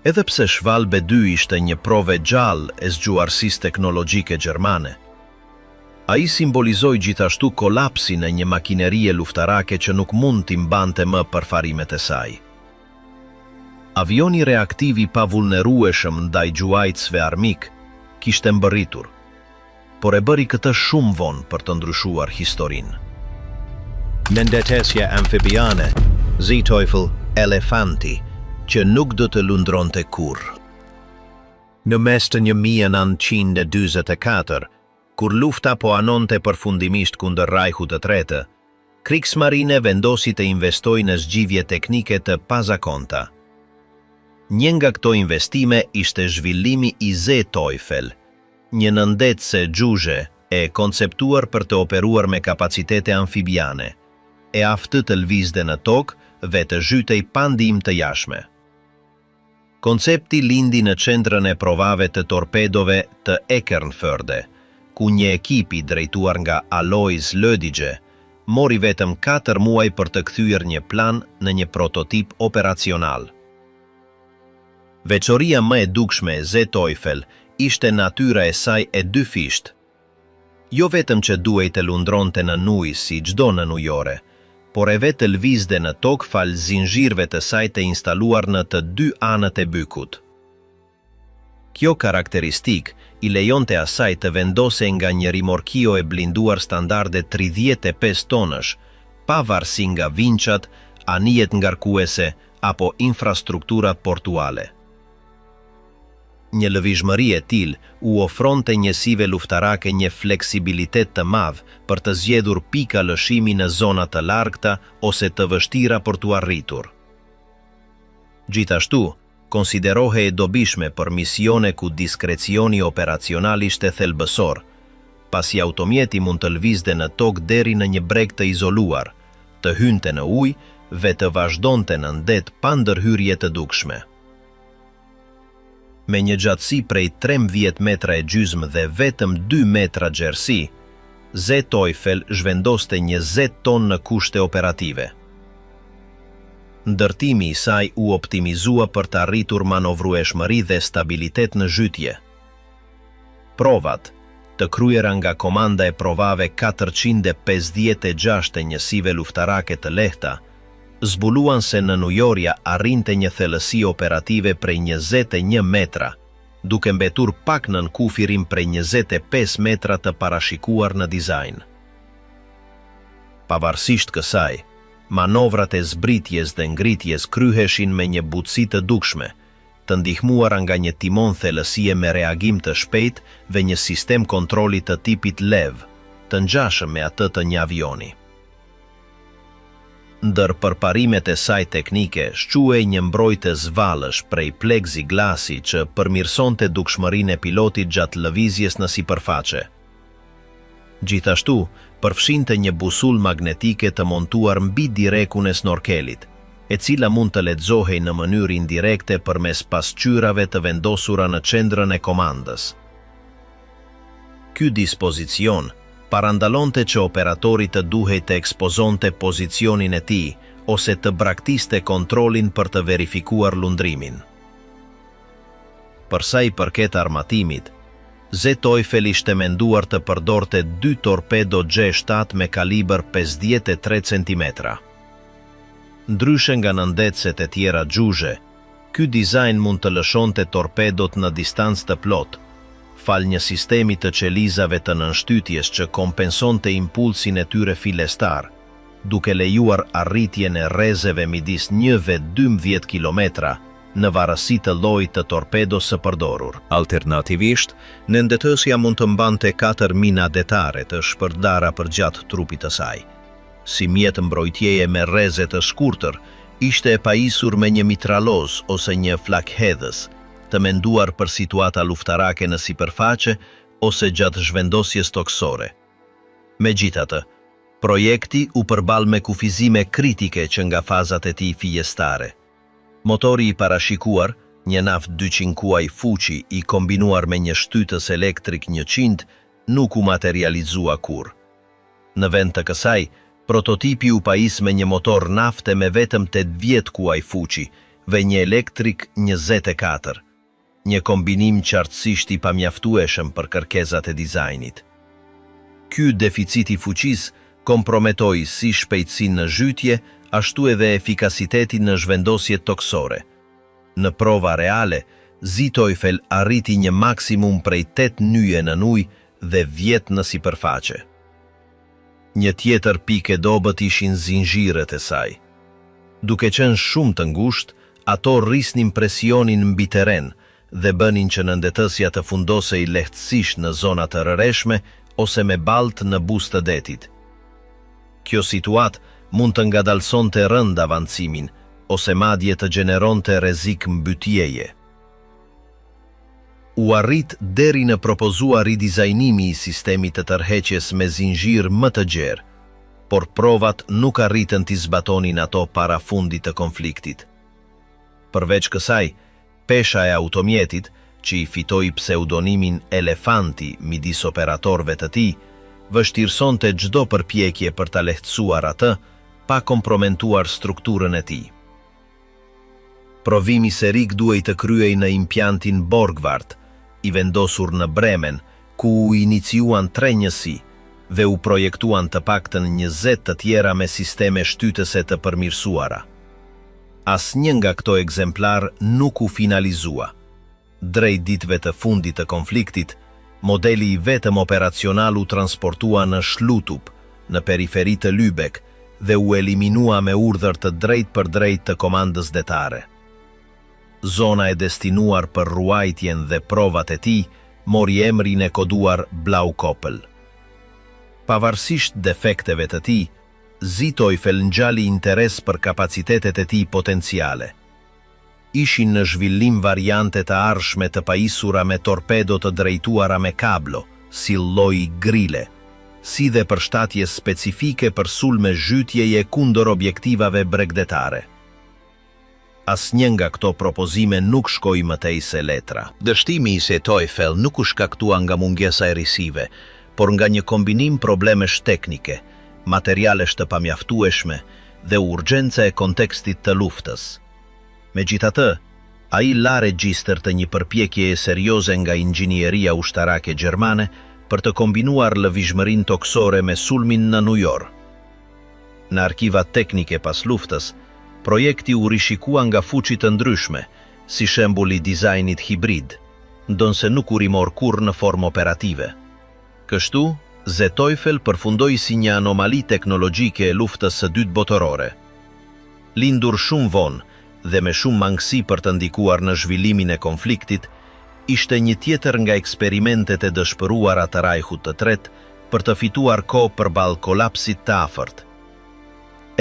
Edhe pse Schwalbe 2 ishte një prove gjallë e zgjuarësisë teknologjike gjermane, ai simbolizoi gjithashtu kolapsin e një makinerie luftarake që nuk mund t'i mbante më përfarimet e saj. Avioni reaktiv i pavulnerueshëm ndaj gjuajtësve armik kishte mbërritur, por e bëri këtë shumë vonë për të ndryshuar historinë. Mbështetja amfibiane, Z-Teufel elefanti, që nuk do të lundronte kurrë. Në mes të 1944, kur lufta po anonte përfundimisht kundër Reichut të Tretë, Kriegsmarine vendosi të investojë në zgjidhje teknike të pazakonta. Një nga këto investime ishte zhvillimi i Z-Teufel, një nëndetse gjuzhe e konceptuar për të operuar me kapacitete amfibiane, e aftë të lvizte në tokë dhe të zhytej pa ndihmë të jashtme. Koncepti lindi në qendrën e provave të torpedove të Eckernförde, ku një ekip i drejtuar nga Alois Lödige mori vetëm 4 muaj për të kthyer një plan në një prototip operacional. Veçoria më e dukshme e Z-Teufel ishte natyra e saj e dyfisht. Jo vetëm që duhej të lundronte në ujë si çdo nënujore, por e vetë lvizte në tokë fal zinxhirëve të saj të instaluar në të 2 anët e bykut. Kjo karakteristik i lejonte asaj të vendose nga një rimorkio e blinduar standarde 35 tonësh, pavarësi nga vinçat, anijet ngarkuese apo infrastrukturat portuale. Një lëvizhmëri e tillë u ofronte njësive luftarake një fleksibilitet të madh për të zgjedhur pika lëshimi në zona të largëta ose të vështira për t'u arritur. Gjithashtu, konsiderohej e dobishme për misione ku diskrecioni operacional ishte thelbësor, pasi automjeti mund të lvizte në tokë deri në një breg të izoluar, të hynte në ujë dhe të vazhdonte në ndet pa ndërhyrje të dukshme. Me një gjatësi prej 13 metra e gjysmë dhe vetëm 2 metra gjerësi, Z-Teufel zhvendoste 20 ton në kushte operative. Ndërtimi i saj u optimizua për të arritur manovrueshmëri dhe stabilitet në zhytje. Provat, të kryera nga komanda e provave 456 e njësive luftarake të lehta, zbuluan se në Nujorja arrinte një thellësi operative prej 21 metra, duke mbetur pak nën kufirim prej 25 metra të parashikuar në dizajn. Pavarësisht kësaj, manovrat e zbritjes dhe ngritjes kryheshin me një butësi të dukshme, të ndihmuara nga një timon thellësie me reagim të shpejt dhe një sistem kontroli të tipit LEV, të ngjashëm me atë të një avioni. Ndër përparimet e saj teknike shquhej një mbrojtës valësh prej plekziglasi që përmirësonte dukshmërinë e pilotit gjatë lëvizjes në sipërfaqe. Gjithashtu, përfshinte një busul magnetike të montuar mbi direkun e snorkelit, e cila mund të lexohej në mënyrë indirekte përmes pasqyrave të vendosura në qendrën e komandës. Ky dispozicion parandalonte që operatori të duhej të ekspozonte pozicionin e tij ose të braktiste kontrolin për të verifikuar lundrimin. Për sa i përket armatimit, Z-Teufel ishte menduar të përdorte 2 torpedo G7 me kalibër 53 cm. Ndryshe nga nëndetëset e tjera xhuzhe, ky dizajn mund të lëshonte torpedot në distancë të plot, fal një sistemi të qelizave të nënshtytjes që kompensonte impulsin e tyre filestar, duke lejuar arritjen e rrezeve midis 1 dhe 12 kilometra në varësi të llojit të torpedos së përdorur. Alternativisht, nëndetësja mund të mbante 4 mina detare të shpërdara përgjatë trupit të saj. Si mjet mbrojtjeje me rreze të shkurtër, ishte e pajisur me një mitraloz ose një flakhedhës, të menduar për situata luftarake në sipërfaqe ose gjatë zhvendosjes toksore. Megjithatë, projekti u përball me kufizime kritike që nga fazat e tij fijestare. Motori i parashikuar, një naft 200 kuaj fuqi i kombinuar me një shtytës elektrik 100, nuk u materializua kurrë. Në vend të kësaj, prototipi u pajis me një motor nafte me vetëm 80 kuaj fuqi dhe një elektrik 24, një kombinim qartësisht i pamjaftueshëm për kërkesat e dizajnit. Ky deficit i fuqisë komprometoi si shpejtësinë në zhytje, ashtu edhe efikasitetin në zhvendosjet toksore. Në prova reale, Z-Teufel arriti një maksimum prej 8 nyje në ujë dhe 10 në sipërfaqe. Një tjetër pikë e dobët ishin zinxhirët e saj. Duke qenë shumë të ngushtë, ato rrisnin presionin mbi terren dhe bënin që nëndetësja të fundosej lehtësisht në zona të rëreshme ose me baltë në buzë të detit. Kjo situatë mund të ngadalsonte rënd avancimin ose madje të gjeneronte rrezik mbytjeje. U arrit deri në propozuar ridizajnimi i sistemit të tërheqjes me zinxhir më të gjerë, por provat nuk arritën t'i zbatonin ato para fundit të konfliktit. Përveç kësaj, pesha e automjetit, që i fitoi pseudonimin Elefanti midis operatorëve të tij, vështirësonte çdo përpjekje për ta lehtësuar atë, pa kompromentuar strukturën e tij. Provimi serik duhej të kryej në impiantin Borgward, i vendosur në Bremen, ku u iniciuan 3 njësi dhe u projektuan të paktën 20 të tjera me sisteme shtytëse të përmirësuara. Asnjë nga këto ekzemplar nuk u finalizua. Drejt ditëve të fundit të konfliktit, Modeli i vetëm operacional u transportua në Shlutup, në periferi të Lübeck, dhe u eliminua me urdhër të drejt për drejt të komandës detare. Zona e destinuar për ruajtjen dhe provat e tij mori emrin e koduar Blaukoppel. Pavarësisht defekteve të tij, Zitoifel ngjali interes për kapacitetet e tij potenciale. Ishin në zhvillim variante të ardhshme të pajisura me torpedo të drejtuara me kablo, si lloji Grile, si dhe përshtatje specifike për sulme zhytjeje kundër objektivave bregdetare. Asnjë nga këto propozime nuk shkoi më tej se letra. Dështimi i Zitoifel nuk u shkaktua nga mungesa e risive, por nga një kombinim problemesh teknike, materialesh të pamjaftueshme dhe urgjenca e kontekstit të luftës. Megjithatë, ai la regjistër të një përpjekjeje serioze nga inxhinieria ushtarake gjermane për të kombinuar lëvizhmërinë toksore me sulmin në New York. Në arkivat teknike pas luftës, projekti u rishikua nga fuqi të ndryshme, si shembull i dizajnit hibrid, ndonse nuk u rimor kurrë në formë operative. Kështu, Zitoifel përfundoi si një anomali teknologjike e luftës së dytë botërore. Lindur shumë vonë dhe me shumë mangësi për të ndikuar në zhvillimin e konfliktit, ishte një tjetër nga eksperimentet e dëshpëruara të Rajhut të Tretë për të fituar kohë përballë kolapsit të afërt.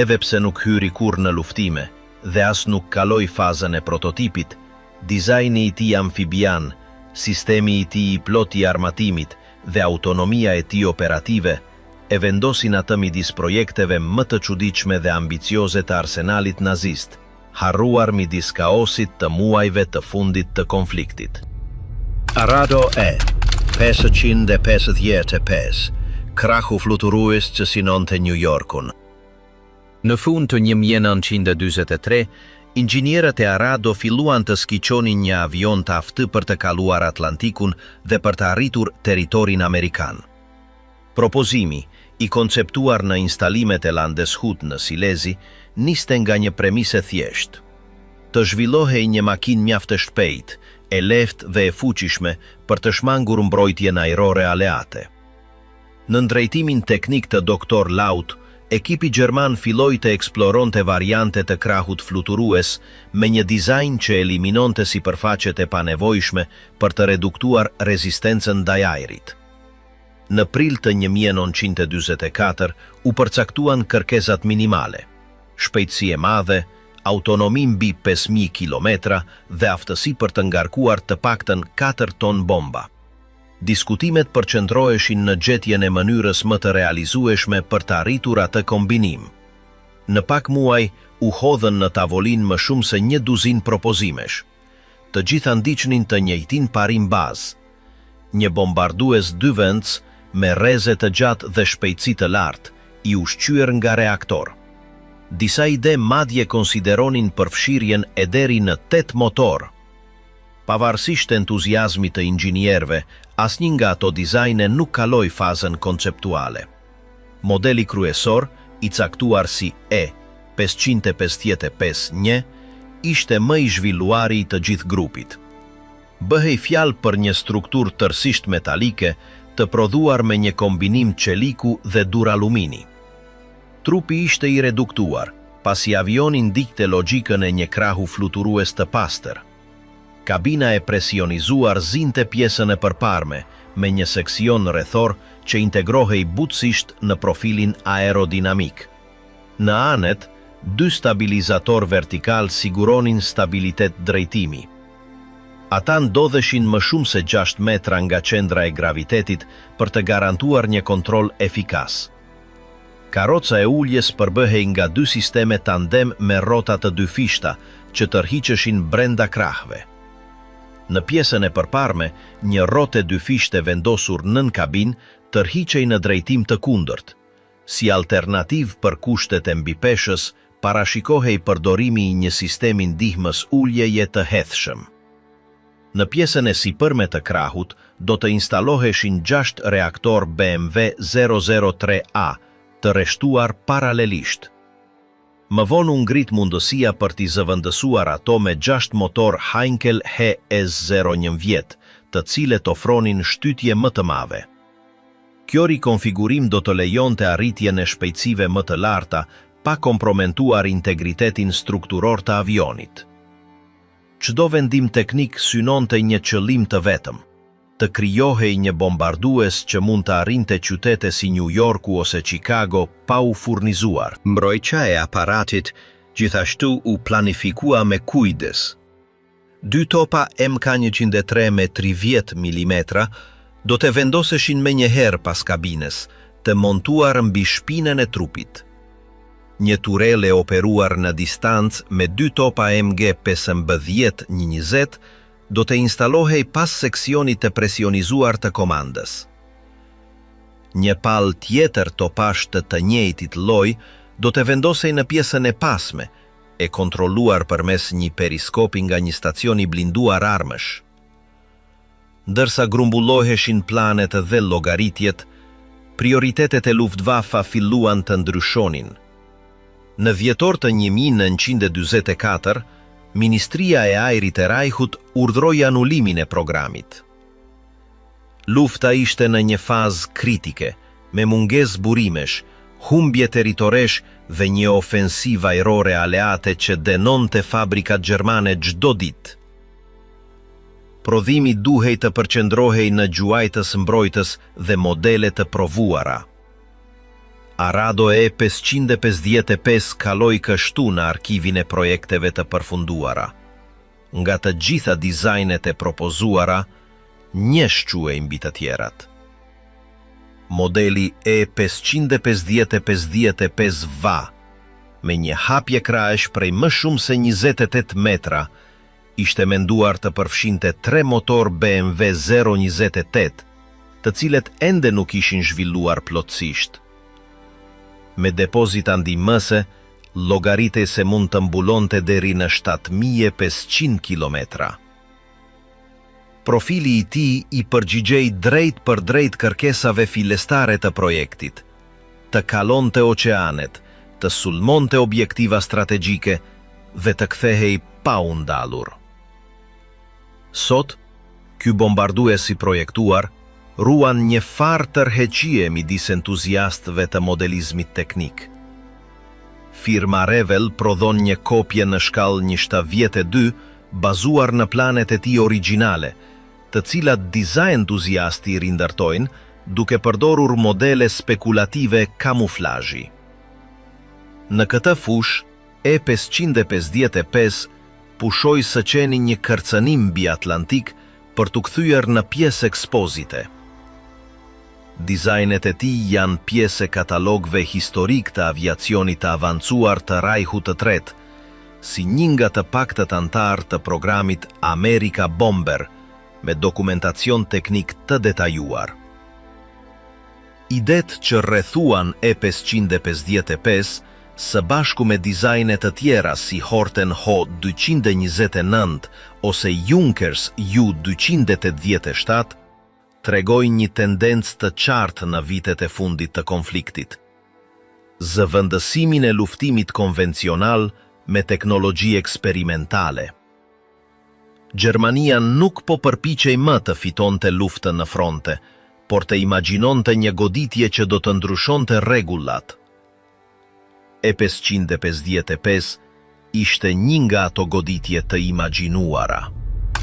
Edhe pse nuk hyri kurrë në luftime dhe as nuk kaloi fazën e prototipit, dizajni i tij amfibian, sistemi i tij i plot i armatimit dhe autonomia e tij operative e vendosin atë midis projekteve më të çuditshme dhe ambicioze të arsenalit nazist, harruar midis kaosit të muajve të fundit të konfliktit. Arado e 555, krahu fluturues që sinonte New Yorkun. Në fund të 1943, inxhinierët e Arado filluan të skiqonin një avion të aftë për të kaluar Atlantikun dhe për të arritur territorin amerikan. Propozimi, i konceptuar në instalimet e Landeshut në Silezi, niste nga një premise thjesht. Të zhvillohej një makinë mjaft e shpejtë, e lehtë dhe e fuqishme për të shmangur mbrojtjen ajrore aleate. Në drejtimin teknik të Dr. Laut, ekipi gjerman filloi të eksploronte variante të krahut fluturues me një dizajn që eliminonte sipërfaqet e panevojshme për të reduktuar rezistencën ndaj ajrit. Në prill të 1944 u përcaktuan kërkesat minimale: shpejtësi e madhe, autonomi mbi 5000 kilometra dhe aftësi për të ngarkuar të paktën 4 ton bomba. Diskutimet përqendroheshin në gjetjen e mënyrës më të realizueshme për të arritur atë kombinim. Në pak muaj u hodhën në tavolinë më shumë se 12 propozimesh. Të gjitha ndiqnin të njëjtin parim bazë: një bombardues 2 vends me rreze të gjatë dhe shpejtësi të lartë, i ushqyer nga reaktor. Disa ide madje konsideronin përfshirjen e deri në 8 motor. Pavarësisht entuziazmit të inxhinierëve, asnjë nga ato dizajne nuk kaloi fazën konceptuale. Modeli kryesor, i caktuar si E555-1, ishte më i zhvilluari i të gjithë grupit. Bëhej fjalë për një strukturë tërësisht metalike, të prodhuar me një kombinim çeliku dhe duralumini. Trupi ishte i reduktuar, pasi avioni ndikte logjikën e një krahu fluturues të pastër. Kabina e presionizuar zinte pjesën e përparme, me një seksion rrethor që integrohej butësisht në profilin aerodinamik. Në anet, 2 stabilizator vertikal siguronin stabilitet drejtimi. Ata ndodheshin më shumë se 6 metra nga qendra e gravitetit për të garantuar një kontroll efikas. Karroca e uljes përbëhej nga 2 sisteme tandem me rrota të 2 fishta që tërhiqeshin brenda krahëve. Në pjesën e përparme, një rrotë 2 fishte vendosur nën kabinë tërhiqej në drejtim të kundërt. Si alternativë për kushtet e mbipeshës, parashikohej përdorimi i një sistemi ndihmës uljeje të hedhshëm. Në pjesën e sipërme të krahut do të instaloheshin 6 reaktor BMW 003A të rreshtuar paralelisht. Më vonë u ngrit mundësia për t'i zëvendësuar ato me 6 motor Heinkel HS-01 vjet të cilet ofronin shtytje më të madhe. Kjo rikonfigurim do të lejonte arritjen e shpejtësive më të larta pa kompromentuar integritetin strukturor të avionit. Çdo vendim teknik synonte një qëllim të vetëm, të krijohej një bombardues që mund të arrinte qytete si New Yorku ose Chicago pa u furnizuar. Mbrojtja e aparatit gjithashtu u planifikua me kujdes. 2 topa MK103 me 30 mm do të vendoseshin me njëherë pas kabines, të montuar mbi shpinën e trupit. Një turele operuar në distancë me 2 topa MG-15-120 do të instalohej pas seksionit të presionizuar të komandës. Një palë tjetër topash të njëjtit lloj do të vendosej në pjesën e pasme, e kontrolluar përmes një periskopi nga një stacion i blinduar armësh. Ndërsa grumbulloheshin planet dhe llogaritjet, prioritetet e Luftwaffe filluan të ndryshonin. Në dhjetor të 1944, Ministria e Ajrit e Reichut urdhroi anullimin e programit. Lufta ishte në një fazë kritike, me mungesë burimesh, humbje territoresh dhe një ofensivë ajrore aleate që dënonte fabrikat gjermane çdo ditë. Prodhimi duhej të përqendrohej në gjuajtës mbrojtës dhe modele të provuara. Arado E555 kaloi kështu në arkivin e projekteve të përfunduara. Nga të gjitha dizajnet e propozuara, një shquej mbi të tjerat. Modeli E555-Va, me një hapje krahesh prej më shumë se 28 metra, ishte menduar të përfshinte 3 motor BMW 028, të cilet ende nuk ishin zhvilluar plotësisht. Me depozita ndihmëse, llogaritej se mund të mbulonte deri në 7500 kilometra. Profili i tij i përgjigjej drejt për drejt kërkesave fillestare të projektit, të kalonte oqeanet, të sulmonte objektiva strategjike dhe të kthehej pa u ndalur. Sot, ky bombardues i projektuar ruan një farë tërheqie midis entuziastëve të modelizmit teknik. Firma Revell prodhon një kopje në shkallë 1/72 bazuar në planet e tij origjinale, të cilat disa entuziasti i rindërtojnë duke përdorur modele spekulative kamuflazhi. Në këtë fushë, E555 pushoi së qeni një kërcënim mbi Atlantik për t'u kthyer në pjesë ekspozite. Dizajnet e tij janë pjesë e katalogëve historik të aviacionit të avancuar të Reichut të Tretë, si një nga të paktët antar të programit America Bomber, me dokumentacion teknik të detajuar. Idet që rrethuan E555 së bashku me dizajnet të tjera si Horten Ho 229 ose Junkers Ju-287, tregojnë një tendencë të qartë në vitet e fundit të konfliktit. Zëvendësimin e luftimit konvencional me teknologji eksperimentale. Gjermania nuk po përpiqej më të fitonte luftën në fronte, por të imagjinonte një goditje që do të ndryshonte rregullat. E555 ishte një nga ato goditje të imagjinuara.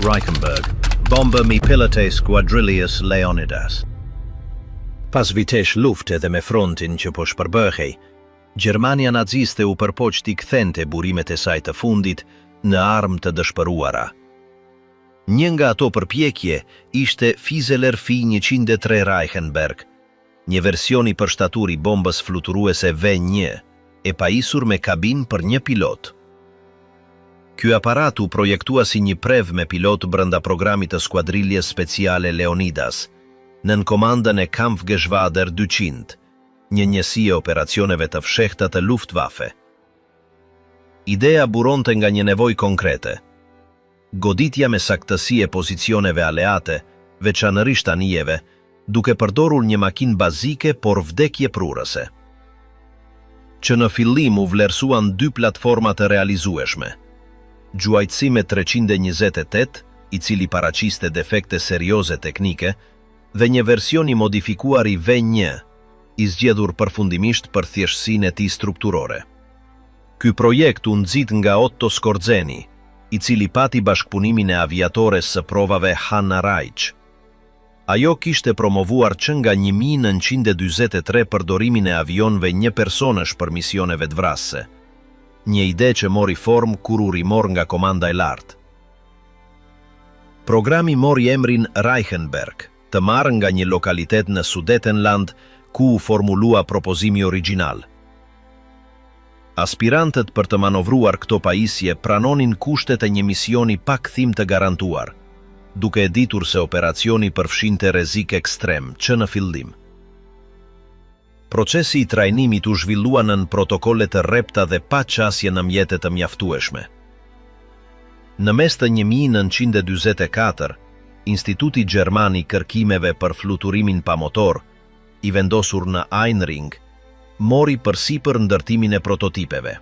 Reichenberg, Bomber me Pilates Quadrilius Leonidas. Pas vitesh lufte dhe me frontin që po shpërbëhej, Gjermania naziste u përpoq t'i kthente burimet e saj të fundit në armë të dëshpëruara. Një nga ato përpjekje ishte Fieseler Fi-103 Reichenberg, një version i përshtatur i bombës fluturuese V1, e pajisur me kabin për një pilot. Ky aparat u projektua si një prev me pilot brenda programit të skuadriljes speciale Leonidas, nën komandën e Kampfgeschwader 200, një njësi e operacioneve të fshehta të Luftwaffe. Idea buronte nga një nevojë konkrete. Goditja me saktësi e pozicioneve aleate, veçanërisht anijeve, duke përdorur një makinë bazike por vdekje prurëse. Që në fillim u vlerësuan 2 platforma të realizueshme, gjuajtësi me 328 i cili paraqiste defekte serioze teknike, dhe një version i modifikuar i V1, i zgjedhur përfundimisht për thjeshtësinë e tij strukturore. Ky projekt u nxit nga Otto Skorzeny, i cili pati bashkëpunimin e aviatores së provave Hanna Raiç. Ajo kishte promovuar që nga 1943 përdorimin e avionëve një personësh për misioneve të vrasëse, një ide që mori formë kur u rimor nga komanda e lartë. Programi mori emrin Reichenberg, të marrë nga një lokalitet në Sudetenland ku u formulua propozimi origjinal. Aspirantët për të manovruar këto pajisje pranonin kushtet e një misioni pa kthim të garantuar, duke e ditur se operacioni përfshinte rrezik ekstrem që në fillim. Procesi i trajnimit u zhvillua nën protokolle të rrepta dhe pa qasje në mjete të mjaftueshme. Në mes të 1944, Instituti Gjerman i Kërkimeve për Fluturimin pa motor, i vendosur në Einring, mori përsipër ndërtimin e prototipeve.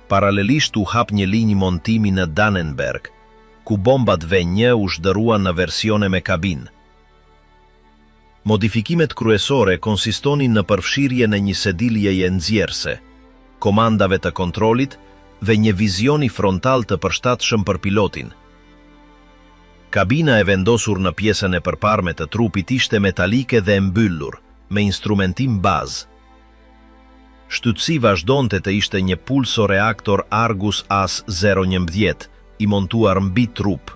Paralelisht u hap një linjë montimi në Dannenberg, ku bombat V1 u zhderruan në versione me kabinë. Modifikimet kryesore konsistonin në përfshirje në një sediljeje nxjerrëse, komandave të kontrolit dhe një vizioni frontal të përshtatshëm për pilotin. Kabina e vendosur në pjesën e përparme të trupit ishte metalike dhe mbyllur, me instrumentim bazë. Shtytësi vazhdonte të ishte një pulsoreaktor Argus AS-011, i montuar mbi trup.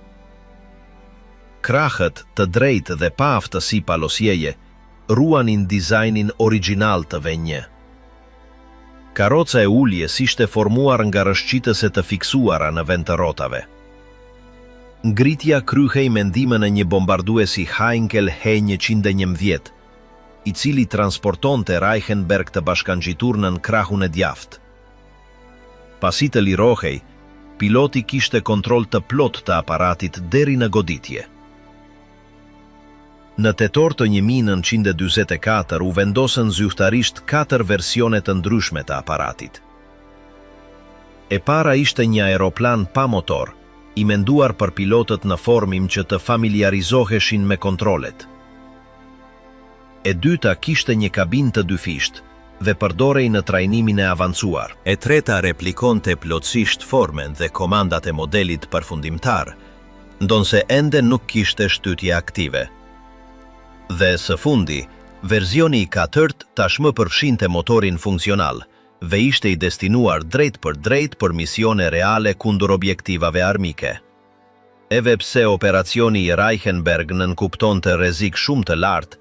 Krahët të drejtë dhe pa aftësi palosjeje ruanin dizajnin origjinal të V1. Karroca e uljes ishte formuar nga rrëshqitëse të fiksuara në vend të rrotave. Ngritja kryhej me ndihmën e një bombarduesi Heinkel He-111, i cili transportonte Reichenberg të bashkangjitur nën krahun e djathtë. Pasi të lirohej, piloti kishte kontroll të plot të aparatit deri në goditje. Në tetor të 1944 u vendosën zyrtarisht 4 versione të ndryshme të aparatit. E para ishte një aeroplan pa motor, i menduar për pilotët në formim që të familiarizoheshin me kontrolet. E dyta kishte një kabinë të dyfisht dhe përdorej në trajnimin e avancuar. E treta replikonte plotësisht formen dhe komandat e modelit përfundimtar, ndonse ende nuk kishte shtytje aktive. Dhe së fundi, versioni i 4 tashmë përfshinte motorin funksional dhe ishte i destinuar drejt për misione reale kundër objektivave armike. Edhe pse operacioni i Reichenberg nënkuptonte rrezik shumë të lartë,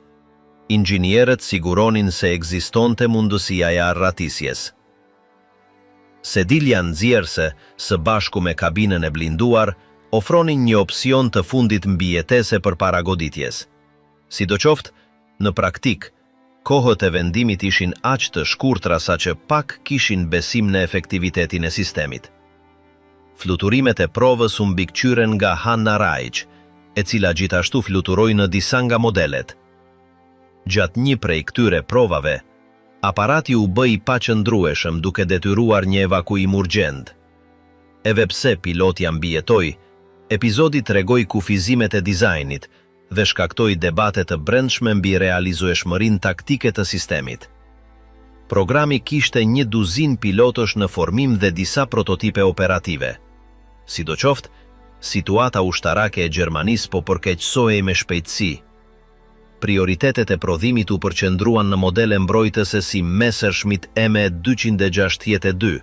inxhinierët siguronin se ekzistonte mundësia e arratisjes. Sedilja nxjerrëse, së bashku me kabinën e blinduar, ofronin një opsion të fundit mbijetese përpara goditjes. Sidoqoftë, në praktik, kohët e vendimit ishin aq të shkurtra saqë pak kishin besim në efektivitetin e sistemit. Fluturimet e provës u mbikëqyren nga Hanna Raiç, e cila gjithashtu fluturoi në disa nga modelet. Gjatë një prej këtyre provave, aparati u bë i paqëndrueshëm duke detyruar një evakuim urgjent. Edhe pse pilotja mbijetoi, epizodi tregoi kufizimet e dizajnit dhe shkaktoi debate të brendshme mbi realizueshmërinë taktike të sistemit. Programi kishte 12 pilotësh në formim dhe disa prototipe operative. Sidoqoftë, situata ushtarake e Gjermanisë po përkeqësohej me shpejtësi. Prioritetet e prodhimit u përqendruan në modele mbrojtëse si Messerschmitt M262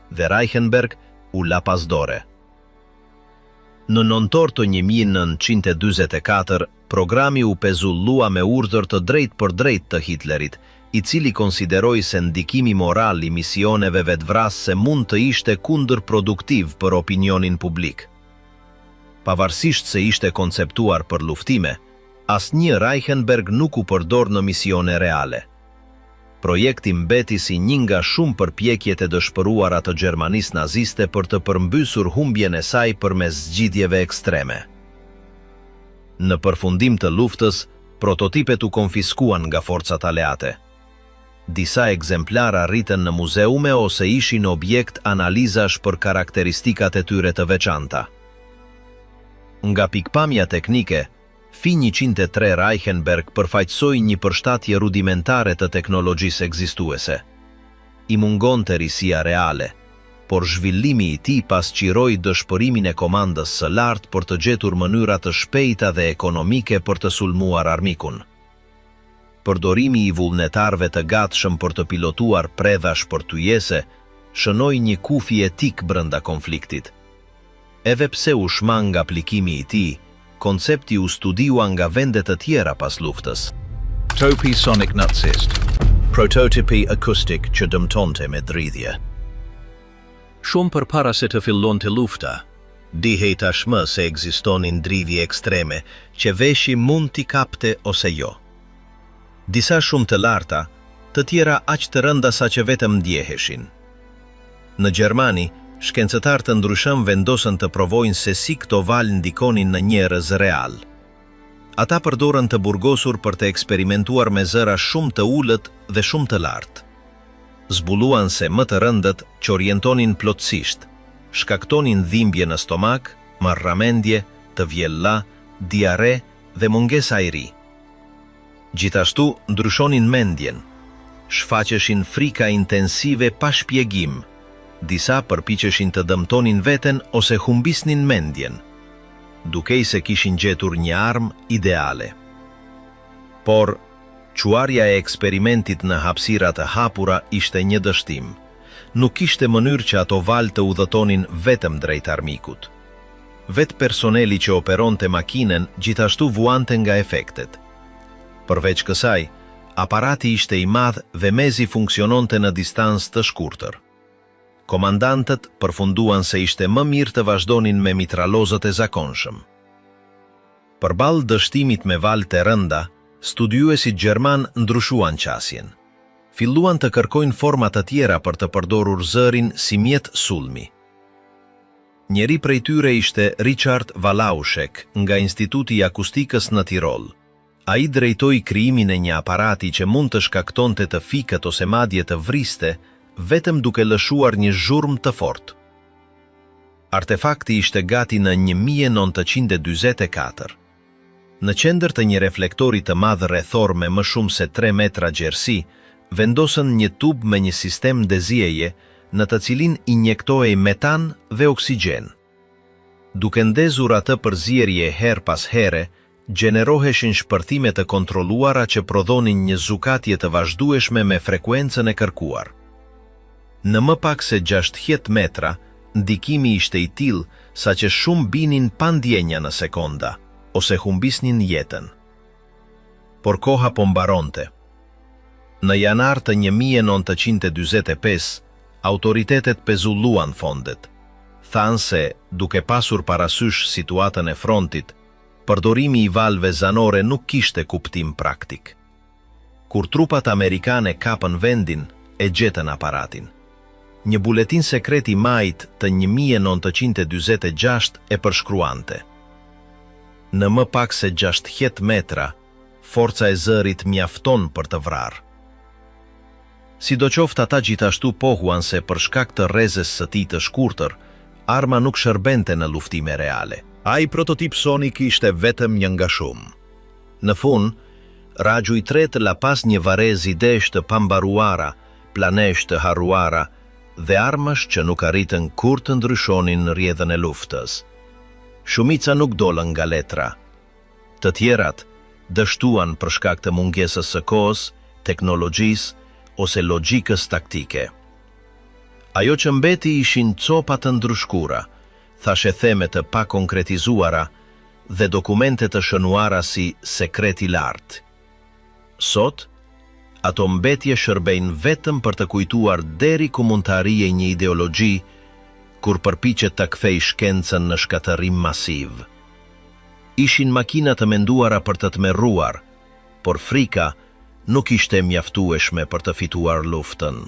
dhe Reichenberg u la pas dore. Në nëntor të 1944, programi u pezullua me urdhër të drejt për drejt të Hitlerit, i cili konsideroi se ndikimi moral i misioneve vetvrasëse mund të ishte kundërproduktiv për opinionin publik. Pavarësisht se ishte konceptuar për luftime, asnjë Reichenberg nuk u përdor në misione reale. Projekti mbeti si një nga shumë përpjekjet e dëshpëruara të Gjermanisë naziste për të përmbysur humbjen e saj përmes zgjidhjeve ekstreme. Në përfundim të luftës, prototipet u konfiskuan nga forcat aleate. Disa ekzemplara rriten në muzeume ose ishin objekt analizash për karakteristikat e tyre të veçanta. Nga pikpamja teknike, Fi-103 Reichenberg përfaqësoi një përshtatje rudimentare të teknologjisë ekzistuese. I mungonte risia reale, por zhvillimi i tij pasqyroi dëshpërimin e komandës së lartë për të gjetur mënyra të shpejta dhe ekonomike për të sulmuar armikun. Përdorimi i vullnetarëve të gatshëm për të pilotuar predha shpërtyese shënoi një kufi etik brenda konfliktit. Edhe pse u shmang nga aplikimi i tij, koncepti u studiua nga vende të tjera pas luftës. Topi Sonic Nutsist, prototipi akustik që dëmtonte me dridhje. Shumë përpara se të fillonte lufta, dihej tashmë se ekzistonin dridhje ekstreme që veshi mund t'i kapte ose jo. Disa shumë të larta, të tjera aq të rënda sa që vetëm ndjeheshin. Në Gjermani, shkencëtar të ndryshëm vendosën të provojnë se si këto valë ndikonin në njerëz real. Ata përdorën të burgosur për të eksperimentuar me zëra shumë të ulët dhe shumë të lartë. Zbuluan se më të rëndët që orientonin plotësisht, shkaktonin dhimbje në stomak, marrëmendje, të vjella, diare dhe mungesa ajri. Gjithashtu ndryshonin mendjen, shfaqeshin frika intensive pa shpjegim, disa përpiqeshin të dëmtonin veten ose humbisnin mendjen, dukej se kishin gjetur një armë ideale. Por quarja e eksperimentit në hapësira të hapura ishte një dështim. Nuk kishte mënyrë që ato valë të udhëtonin vetëm drejt armikut. Vetë personeli që operonte makinën gjithashtu vuante nga efektet. Përveç kësaj, aparati ishte i madh dhe mezi funksiononte në distancë të shkurtër. Komandantët përfunduan se ishte më mirë të vazhdonin me mitralozët e zakonshëm. Përballë dështimit me valë të rënda, studiuesit gjerman ndryshuan qasjen. Filluan të kërkojnë forma të tjera për të përdorur zërin si mjet sulmi. Njëri prej tyre ishte Richard Walauschek nga Instituti i Akustikës në Tirol. Ai drejtoi krijimin e një aparati që mund të shkaktonte të fikët ose madje të vriste, vetëm duke lëshuar një zhurmë të fortë. Artefakti ishte gati në 1944. Në qendër të një reflektori të madh rrethor me më shumë se 3 metra gjerësi, vendosën një tub me një sistem ndezjeje në të cilin injektohej metan dhe oksigjen. Duke ndezur atë përzierje her pas here, gjeneroheshin shpërthime të kontrolluara që prodhonin një zukatje të vazhdueshme me frekuencën e kërkuar. Në më pak se 60 metra, ndikimi ishte i tillë sa që shumë binin pa ndjenja në sekonda, ose humbisnin jetën. Por koha po mbaronte. Në janar të 1945, autoritetet pezulluan fondet. Thanë se, duke pasur parasysh situatën e frontit, përdorimi i valve zanore nuk kishte kuptim praktik. Kur trupat amerikane kapën vendin, e gjetën aparatin. Një buletin sekret i majit të 1946 e përshkruante. Në më pak se 60 metra, forca e zërit mjafton për të vrarë. Sidoqoftë ata gjithashtu pohuan se për shkak të rrezës së tij të shkurtër, arma nuk shërbente në luftime reale. Ai prototip Sonic ishte vetëm një nga shumë. Në fund, Raju i tretë la pas një varez idesh të pambaruara, planesh të harruara dhe armësh që nuk arritën kur të ndryshonin rrjedhën e luftës. Shumica nuk dolën nga letra. Të tjerat dështuan për shkak të mungesës së kohës, teknologjisë ose logjikës taktike. Ajo që mbeti ishin copa të ndryshkura, thashe theme të pa konkretizuara dhe dokumente të shënuara si sekret i lartë. Sot, ato mbetje shërbejnë vetëm për të kujtuar deri ku mund të arrijë një ideologji kur përpiqet të kthej shkencën në shkatërim masiv. Ishin makina të menduara për të tmerruar, por frika nuk ishte mjaftueshme për të fituar luftën.